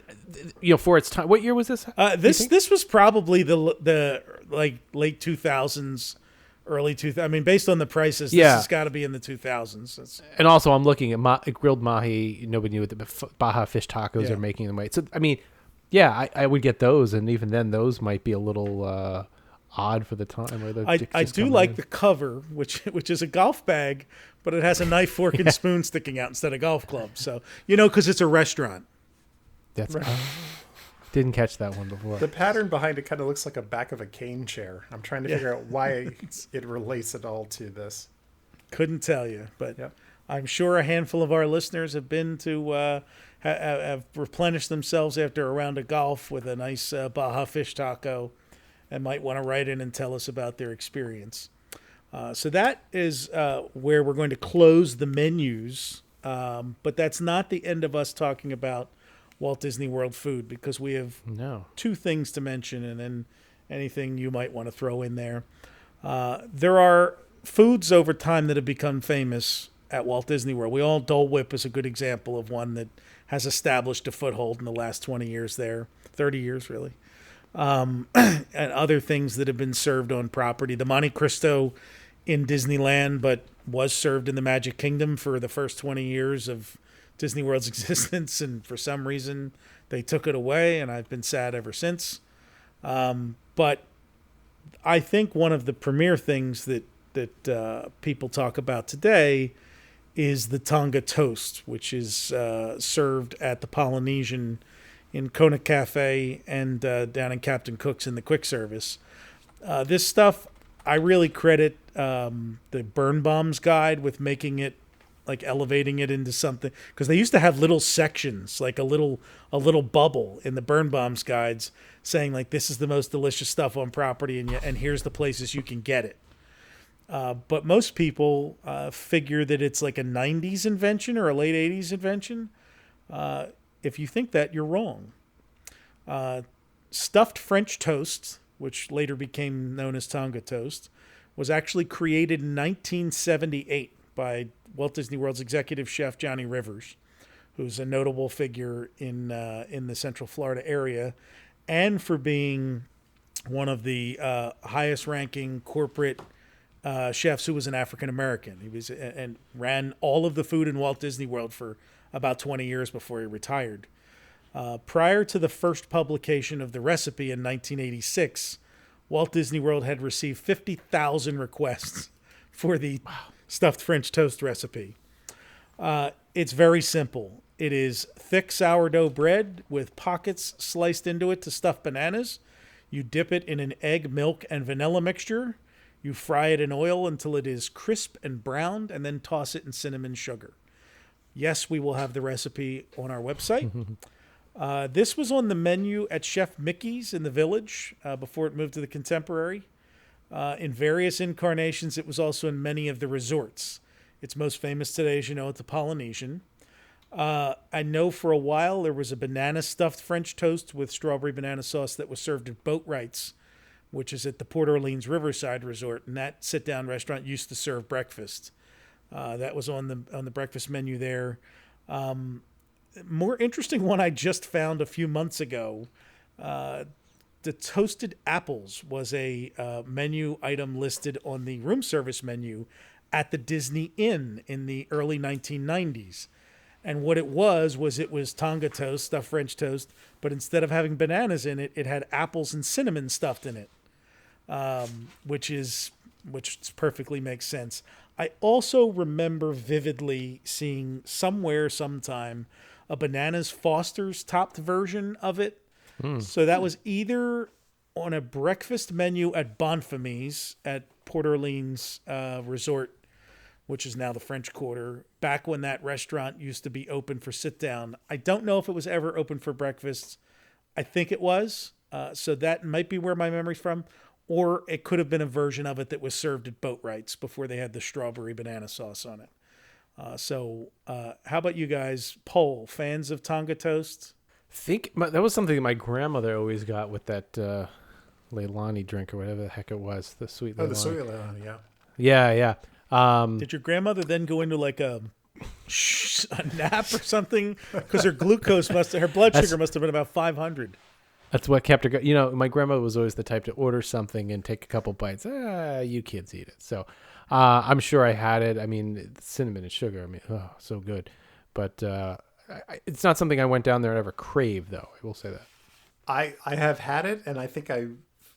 for its time. What year was this? This was probably the late 2000s, early 2000s. I mean, based on the prices, this has got to be in the 2000s. And also, I'm looking at grilled mahi. Nobody knew what the Baja fish tacos are making them. So I mean, I would get those, and even then, those might be a little odd for the time. I do like the cover, which is a golf bag, but it has a knife, fork, and spoon sticking out instead of golf clubs. So because it's a restaurant. That's right. Didn't catch that one before. The pattern behind it kind of looks like a back of a cane chair. I'm trying to figure out why it relates at all to this. Couldn't tell you, but I'm sure a handful of our listeners have been to have replenished themselves after a round of golf with a nice Baja fish taco, and might want to write in and tell us about their experience. So that is where we're going to close the menus, but that's not the end of us talking about Walt Disney World food, because we have two things to mention, and then anything you might want to throw in there. There are foods over time that have become famous at Walt Disney World. Dole Whip is a good example of one that has established a foothold in the last 20 years there, 30 years really. And other things that have been served on property. The Monte Cristo in Disneyland, but was served in the Magic Kingdom for the first 20 years of Disney World's existence, and for some reason they took it away, and I've been sad ever since. But I think one of the premier things that people talk about today is the Tonga toast, which is served at the Polynesian in Kona Cafe and down in Captain Cook's in the quick service. This stuff, I really credit the Birnbaum's guide with making it, like elevating it into something, because they used to have little sections, like a little bubble in the Birnbaum's guides saying like, this is the most delicious stuff on property, and here's the places you can get it. But most people figure that it's like a 90s invention or a late 80s invention. If you think that, you're wrong. Stuffed French toast, which later became known as Tonga toast, was actually created in 1978 by Walt Disney World's executive chef Johnny Rivers, who's a notable figure in the Central Florida area, and for being one of the highest-ranking corporate chefs who was an African American. He was and ran all of the food in Walt Disney World for about 20 years before he retired. Prior to the first publication of the recipe in 1986, Walt Disney World had received 50,000 requests for the stuffed French toast recipe. It's very simple. It is thick sourdough bread with pockets sliced into it to stuff bananas. You dip it in an egg, milk, and vanilla mixture. You fry it in oil until it is crisp and browned, and then toss it in cinnamon sugar. Yes, we will have the recipe on our website. This was on the menu at Chef Mickey's in the Village before it moved to the Contemporary. In various incarnations, it was also in many of the resorts. It's most famous today, as you know, at the Polynesian. I know for a while there was a banana stuffed French toast with strawberry banana sauce that was served at Boatwright's, which is at the Port Orleans Riverside Resort, and that sit-down restaurant used to serve breakfast. That was on the breakfast menu there. More interesting one I just found a few months ago. The toasted apples was a menu item listed on the room service menu at the Disney Inn in the early 1990s. And what it was Tonga toast, stuffed French toast, but instead of having bananas in it, it had apples and cinnamon stuffed in it, which perfectly makes sense. I also remember vividly seeing somewhere, sometime, a Bananas Foster's topped version of it. So that was either on a breakfast menu at Bonfamy's at Port Orleans Resort, which is now the French Quarter, back when that restaurant used to be open for sit-down. I don't know if it was ever open for breakfast. I think it was. So that might be where my memory's from. Or it could have been a version of it that was served at Boatwright's before they had the strawberry banana sauce on it. How about you guys? Poll, fans of Tonga toast? That was something that my grandmother always got with that Leilani drink or whatever the heck it was. The sweet Leilani. Oh, the sweet Leilani, yeah. Yeah. Did your grandmother then go into like a nap or something? Because her her blood sugar must have been about 500. That's what kept her my grandmother was always the type to order something and take a couple bites. You kids eat it. So I'm sure I had it. I mean, cinnamon and sugar. I mean, so good. But it's not something I went down there and ever craved, though. I will say that. I have had it, and I think I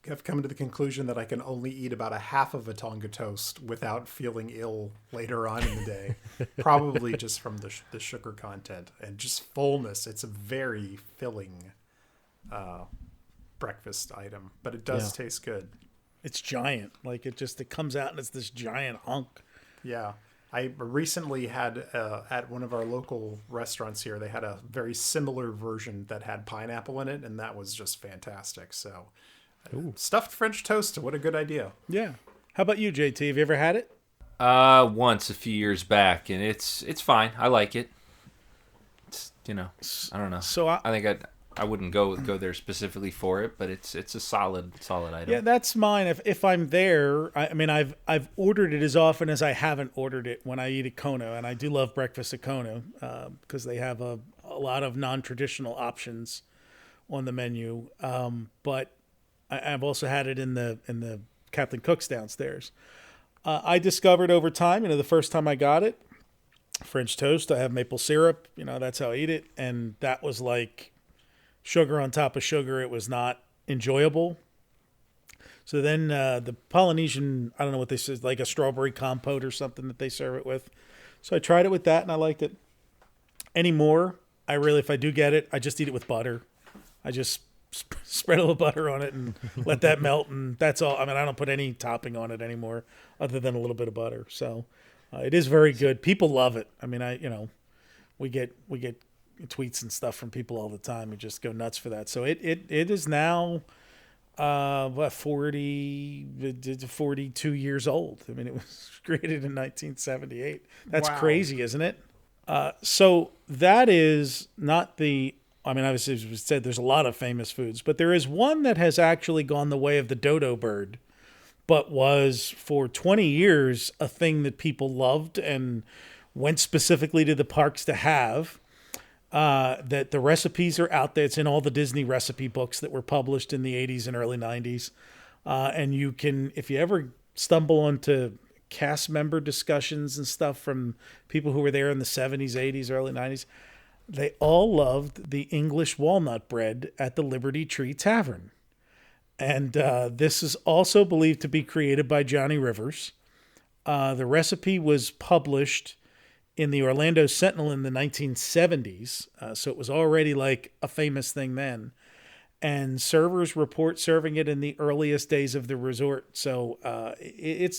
have come to the conclusion that I can only eat about a half of a Tonga toast without feeling ill later on in the day. Probably just from the sugar content and just fullness. It's a very filling breakfast item, but it does taste good. It's giant. Like it comes out and it's this giant hunk. Yeah. I recently had at one of our local restaurants here, they had a very similar version that had pineapple in it, and that was just fantastic. So stuffed French toast, what a good idea. Yeah. How about you, JT? Have you ever had it? Once a few years back, and it's fine. I like it. It's, I don't know. So I think I wouldn't go there specifically for it, but it's a solid item. Yeah, that's mine. If I'm there, I mean, I've ordered it as often as I haven't ordered it when I eat at Kona, and I do love breakfast at Kona because they have a lot of non-traditional options on the menu. But I've also had it in the Captain Cook's downstairs. I discovered over time, the first time I got it, French toast. I have maple syrup. That's how I eat it, and that was like sugar on top of sugar. It was not enjoyable. So then the Polynesian, I don't know what this is, like a strawberry compote or something that they serve it with. So I tried it with that and I liked it. Anymore, if I do get it, I just eat it with butter. I just spread a little butter on it and let that melt, and that's all. I mean, I don't put any topping on it anymore other than a little bit of butter. So it is very good. People love it. I mean, we get tweets and stuff from people all the time who just go nuts for that. So it is now 42 years old. I mean, it was created in 1978. That's crazy, isn't it? So that is not obviously, as we said, there's a lot of famous foods, but there is one that has actually gone the way of the dodo bird, but was for 20 years a thing that people loved and went specifically to the parks to have. That the recipes are out there. It's in all the Disney recipe books that were published in the 80s and early 90s. And you can, if you ever stumble onto cast member discussions and stuff from people who were there in the 70s, 80s, early 90s, they all loved the English walnut bread at the Liberty Tree Tavern. And this is also believed to be created by Johnny Rivers. The recipe was published in the Orlando Sentinel in the 1970s. So it was already like a famous thing then. and servers report serving it in the earliest days of the resort. So it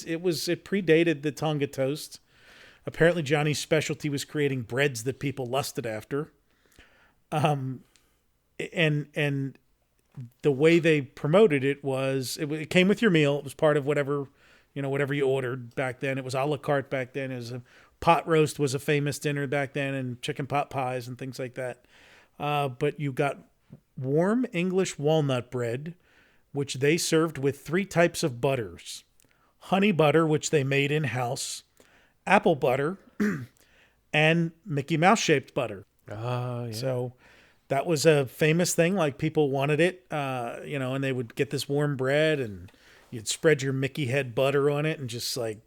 predated the Tonga toast. Apparently, Johnny's specialty was creating breads that people lusted after. And the way they promoted it was it came with your meal. It was part of whatever you ordered back then. It was a la carte back then. It was a pot roast was a famous dinner back then, and chicken pot pies and things like that. But you got warm English walnut bread, which they served with 3 types of butters: honey butter, which they made in-house, apple butter, and Mickey Mouse shaped butter. Oh, yeah. So that was a famous thing. Like, people wanted it, and they would get this warm bread, and you'd spread your Mickey head butter on it and just like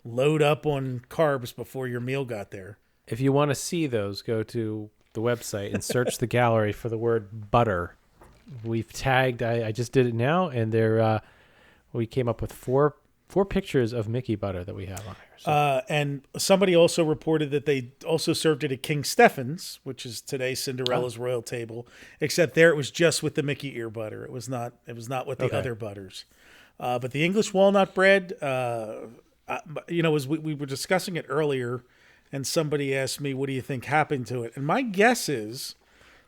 load up on carbs before your meal got there. If you want to see those, go to the website and search the gallery for the word butter. We've tagged, I just did it now, and we came up with four pictures of Mickey butter that we have on here. So. And somebody also reported that they also served it at King Stephen's, which is today Cinderella's royal table, except there it was just with the Mickey ear butter. It was not with the other butters. But the English walnut bread, as we were discussing it earlier, and somebody asked me, what do you think happened to it? And my guess is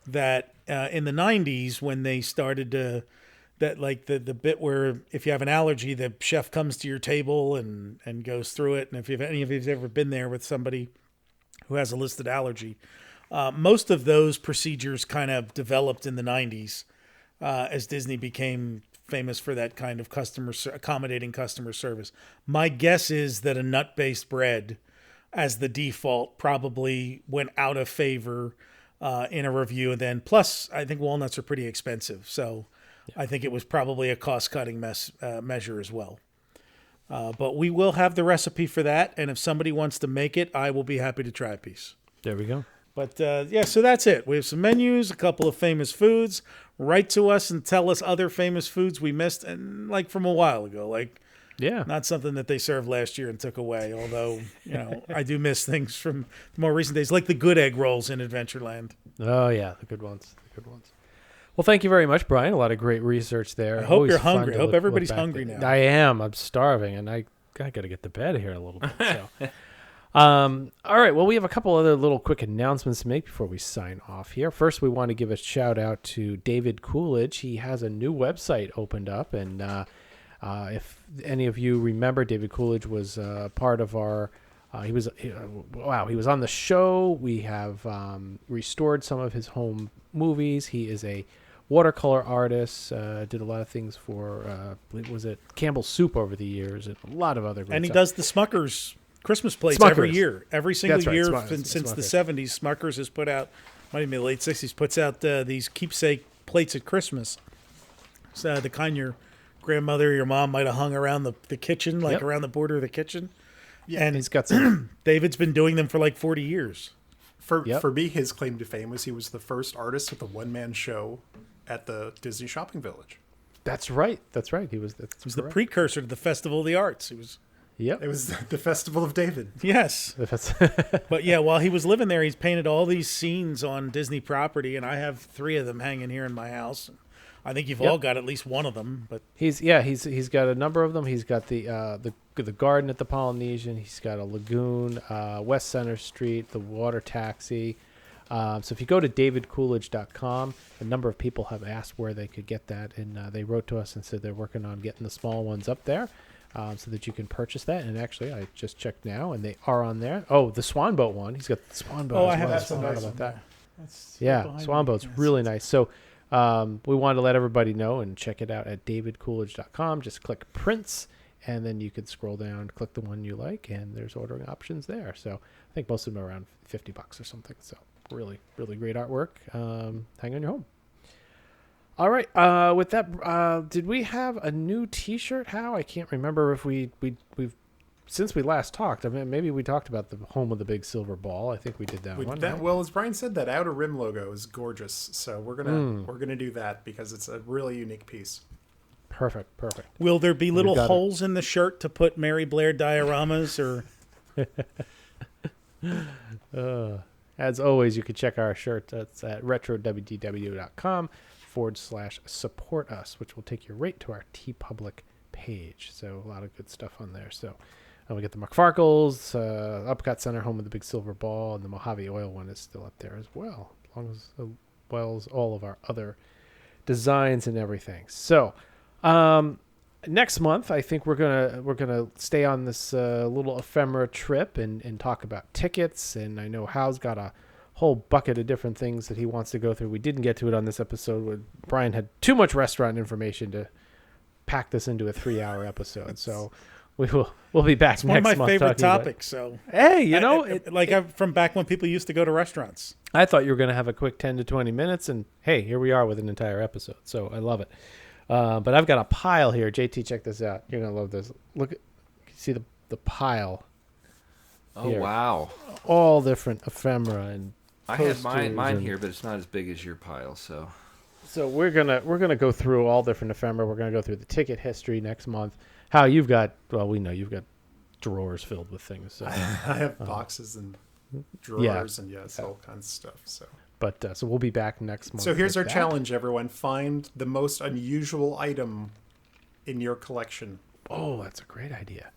that in the 90s, when they started to, that like the bit where if you have an allergy, the chef comes to your table and goes through it. And if any of you've ever been there with somebody who has a listed allergy, most of those procedures kind of developed in the 90s as Disney became famous for that kind of accommodating customer service. My guess is that a nut-based bread as the default probably went out of favor in a review. And then plus, I think walnuts are pretty expensive. So I think it was probably a cost-cutting measure as well. But we will have the recipe for that. And if somebody wants to make it, I will be happy to try a piece. There we go. But so that's it. We have some menus, a couple of famous foods. Write to us and tell us other famous foods we missed, and like from a while ago, not something that they served last year and took away. Although, I do miss things from more recent days, like the good egg rolls in Adventureland. Oh yeah, the good ones. Well, thank you very much, Brian. A lot of great research there. I hope you're hungry. I hope everybody's hungry now. I am. I'm starving, and I got to get to bed here in a little bit. So. All right. Well, we have a couple other little quick announcements to make before we sign off here. First, we want to give a shout out to David Coolidge. He has a new website opened up, and if any of you remember, David Coolidge was part of our. He was on the show. We have restored some of his home movies. He is a watercolor artist. Did a lot of things for was it Campbell's Soup over the years, and a lot of other. And he stuff. does the Smucker's Christmas plates every year. Every single year since the 70s, Smucker's has put out, might even be the late 60s, puts out these keepsake plates at Christmas. So the kind your grandmother or your mom might have hung around the kitchen, around the border of the kitchen. Yeah, and he's got some. David's been doing them for like 40 years. For me, his claim to fame was he was the first artist with a one-man show at the Disney Shopping Village. That's right. He was the precursor to the Festival of the Arts. He was. Yep. It was the Festival of David. Yes. But yeah, while he was living there, he's painted all these scenes on Disney property, and I have 3 of them hanging here in my house. I think you've all got at least one of them. But he's got a number of them. He's got the garden at the Polynesian. He's got a lagoon, West Center Street, the water taxi. So if you go to davidcoolidge.com, a number of people have asked where they could get that, and they wrote to us and said they're working on getting the small ones up there. So that you can purchase that. And actually, I just checked now, and they are on there. Oh, the Swan Boat one. He's got the Swan Boat. I have that. About that. Yeah, Swan Boat's really nice. So we wanted to let everybody know and check it out at davidcoolidge.com. Just click prints, and then you can scroll down, click the one you like, and there's ordering options there. So I think most of them are around $50 or something. So really, really great artwork. Hang on your home. All right. With that, did we have a new T-shirt? How? I can't remember if we've since we last talked. I mean, maybe we talked about the home of the big silver ball. I think we did that one. Right? Well, as Brian said, that outer rim logo is gorgeous. So we're gonna do that because it's a really unique piece. Perfect. Will there be little holes in the shirt to put Mary Blair dioramas or? As always, you can check our shirt. That's at RetroWDW.com. patreon.com/support us, which will take you right to our TeePublic page. So a lot of good stuff on there. So we get the McFarkles, Upcott Center, home of the big silver ball, and the Mojave Oil one is still up there as well, as well as all of our other designs and everything. So next month, I think we're gonna stay on this little ephemera trip and talk about tickets. And I know Hal's got a whole bucket of different things that he wants to go through. We didn't get to it on this episode when Brian had too much restaurant information to pack this into a 3-hour episode. So we'll be back next month. One of my favorite topics. So hey, from back when people used to go to restaurants. I thought you were going to have a quick 10 to 20 minutes, and hey, here we are with an entire episode. So I love it. But I've got a pile here. JT, check this out. You're going to love this. Look, see the pile. Oh, here. wow. All different ephemera and I had mine here, but it's not as big as your pile. So we're gonna go through all different ephemera. We're gonna go through the ticket history next month. How you've got? Well, we know you've got drawers filled with things. So. I have boxes and drawers and all kinds of stuff. So. But so we'll be back next month. So here's our challenge, everyone. Find the most unusual item in your collection. Oh, that's a great idea.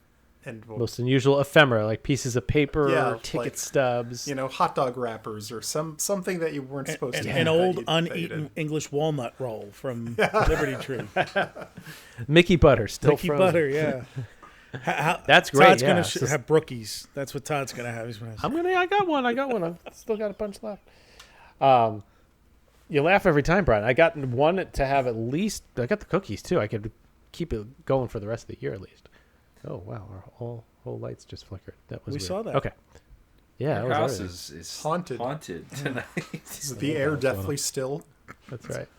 And most unusual ephemera, like pieces of paper, or ticket stubs. Hot dog wrappers or something that you weren't supposed to. An old uneaten English walnut roll from Liberty Tree. Mickey butter, still Mickey frozen. butter, yeah. That's great. Todd's going to have brookies. That's what Todd's going to have. I got one. I've still got a bunch left. You laugh every time, Brian. I got one to have at least. I got the cookies too. I could keep it going for the rest of the year at least. Oh wow! Our whole lights just flickered. That was we weird. Saw that. Okay. Yeah, our house is haunted tonight. Is the air deathly still? That's right.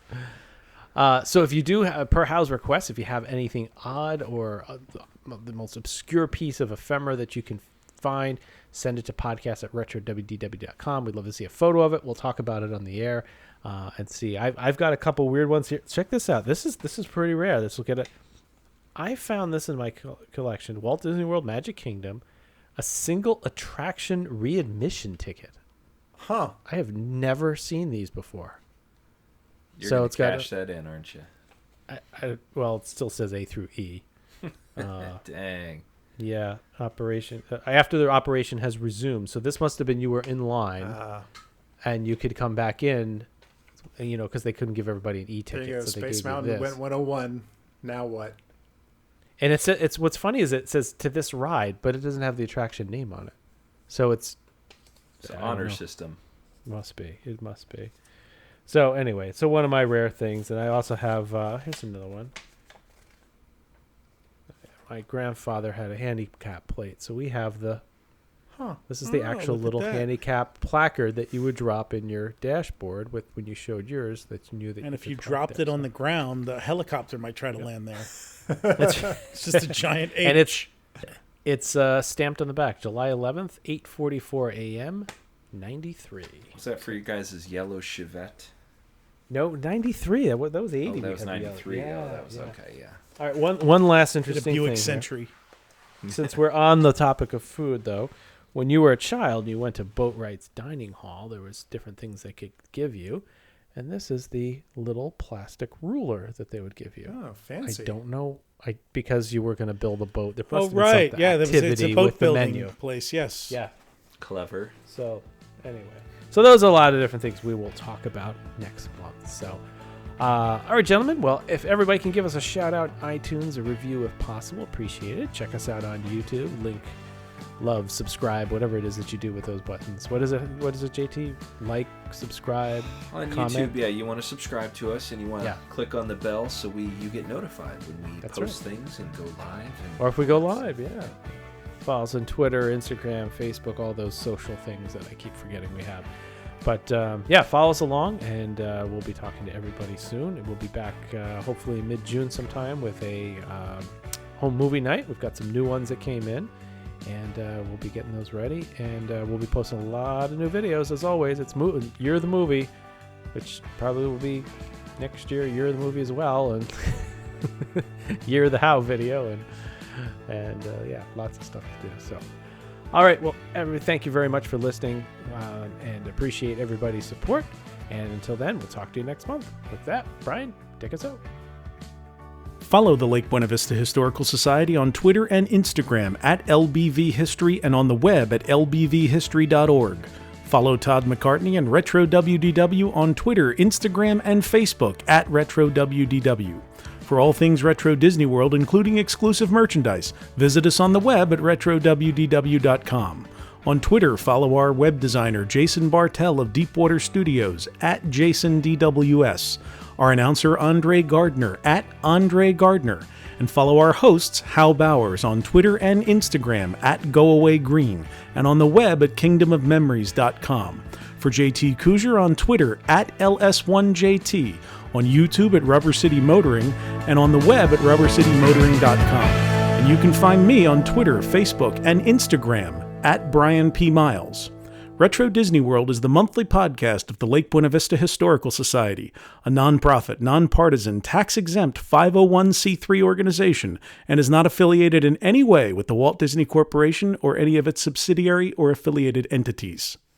So if you do, per Hal's request, if you have anything odd or the most obscure piece of ephemera that you can find, send it to podcast@RetroWDW.com. We'd love to see a photo of it. We'll talk about it on the air and see. I've got a couple weird ones here. Check this out. This is pretty rare. This will get it. I found this in my collection. Walt Disney World Magic Kingdom, a single attraction readmission ticket. Huh. I have never seen these before. You're going to cash that in, aren't you? Well, it still says A through E. Dang. Yeah, operation. After their operation has resumed. So this must have been you were in line, and you could come back in, because they couldn't give everybody an E-ticket. There you go, so Space Mountain went 101. Now what? And it's what's funny is it says to this ride, but it doesn't have the attraction name on it. So it's an honor system. It must be. So anyway, one of my rare things, and I also have here's another one. My grandfather had a handicap plate, so we have the. This is the actual little handicap placard that you would drop in your dashboard with when you showed yours that you knew that. And if you dropped it on the ground, the helicopter might try to land there. It's just a giant H. And it's stamped on the back, July 11th, 8:44 a.m., 93. Was that for you guys' yellow Chevette? No, 93. That was 80. Oh, that was 93. Yeah, that was okay. Yeah. All right. One last interesting thing. Buick Century. Since we're on the topic of food, though, when you were a child, you went to Boatwright's Dining Hall. There was different things they could give you. And this is the little plastic ruler that they would give you. Oh, fancy. I don't know. Because you were going to build a boat. There must have been some activity it's a boat building place. Yes. Yeah. Clever. So, anyway. So those are a lot of different things we will talk about next month. So, all right, gentlemen. Well, if everybody can give us a shout out, iTunes, a review if possible, appreciate it. Check us out on YouTube. Link, love, subscribe, whatever it is that you do with those buttons. What is it, JT? Like, subscribe, on comment. YouTube. Yeah, you want to subscribe to us and you want to click on the bell so you get notified when we post things and go live. Or if we go live, yeah. Follow us on Twitter, Instagram, Facebook, all those social things that I keep forgetting we have. But follow us along, and we'll be talking to everybody soon. And we'll be back hopefully mid-June sometime with a home movie night. We've got some new ones that came in, and we'll be getting those ready. And we'll be posting a lot of new videos, as always. It's Year of the Movie, which probably will be next year, Year of the Movie as well, and Year of the How video, and lots of stuff to do. So. All right, well, thank you very much for listening and appreciate everybody's support. And until then, we'll talk to you next month. With that, Brian, take us out. Follow the Lake Buena Vista Historical Society on Twitter and Instagram at LBVHistory and on the web at lbvhistory.org. Follow Todd McCartney and RetroWDW on Twitter, Instagram, and Facebook at RetroWDW. For all things Retro Disney World, including exclusive merchandise, visit us on the web at RetroWDW.com. On Twitter, follow our web designer Jason Bartel of Deepwater Studios at JasonDWS, our announcer Andre Gardner at Andre Gardner, and follow our hosts Hal Bowers on Twitter and Instagram at GoAwayGreen, and on the web at KingdomofMemories.com. For JT Kujar on Twitter at LS1JT, on YouTube at Rubber City Motoring, and on the web at rubbercitymotoring.com. And you can find me on Twitter, Facebook, and Instagram at Brian P. Miles. Retro Disney World is the monthly podcast of the Lake Buena Vista Historical Society, a nonprofit, nonpartisan, tax-exempt 501c3 organization, and is not affiliated in any way with the Walt Disney Corporation or any of its subsidiary or affiliated entities.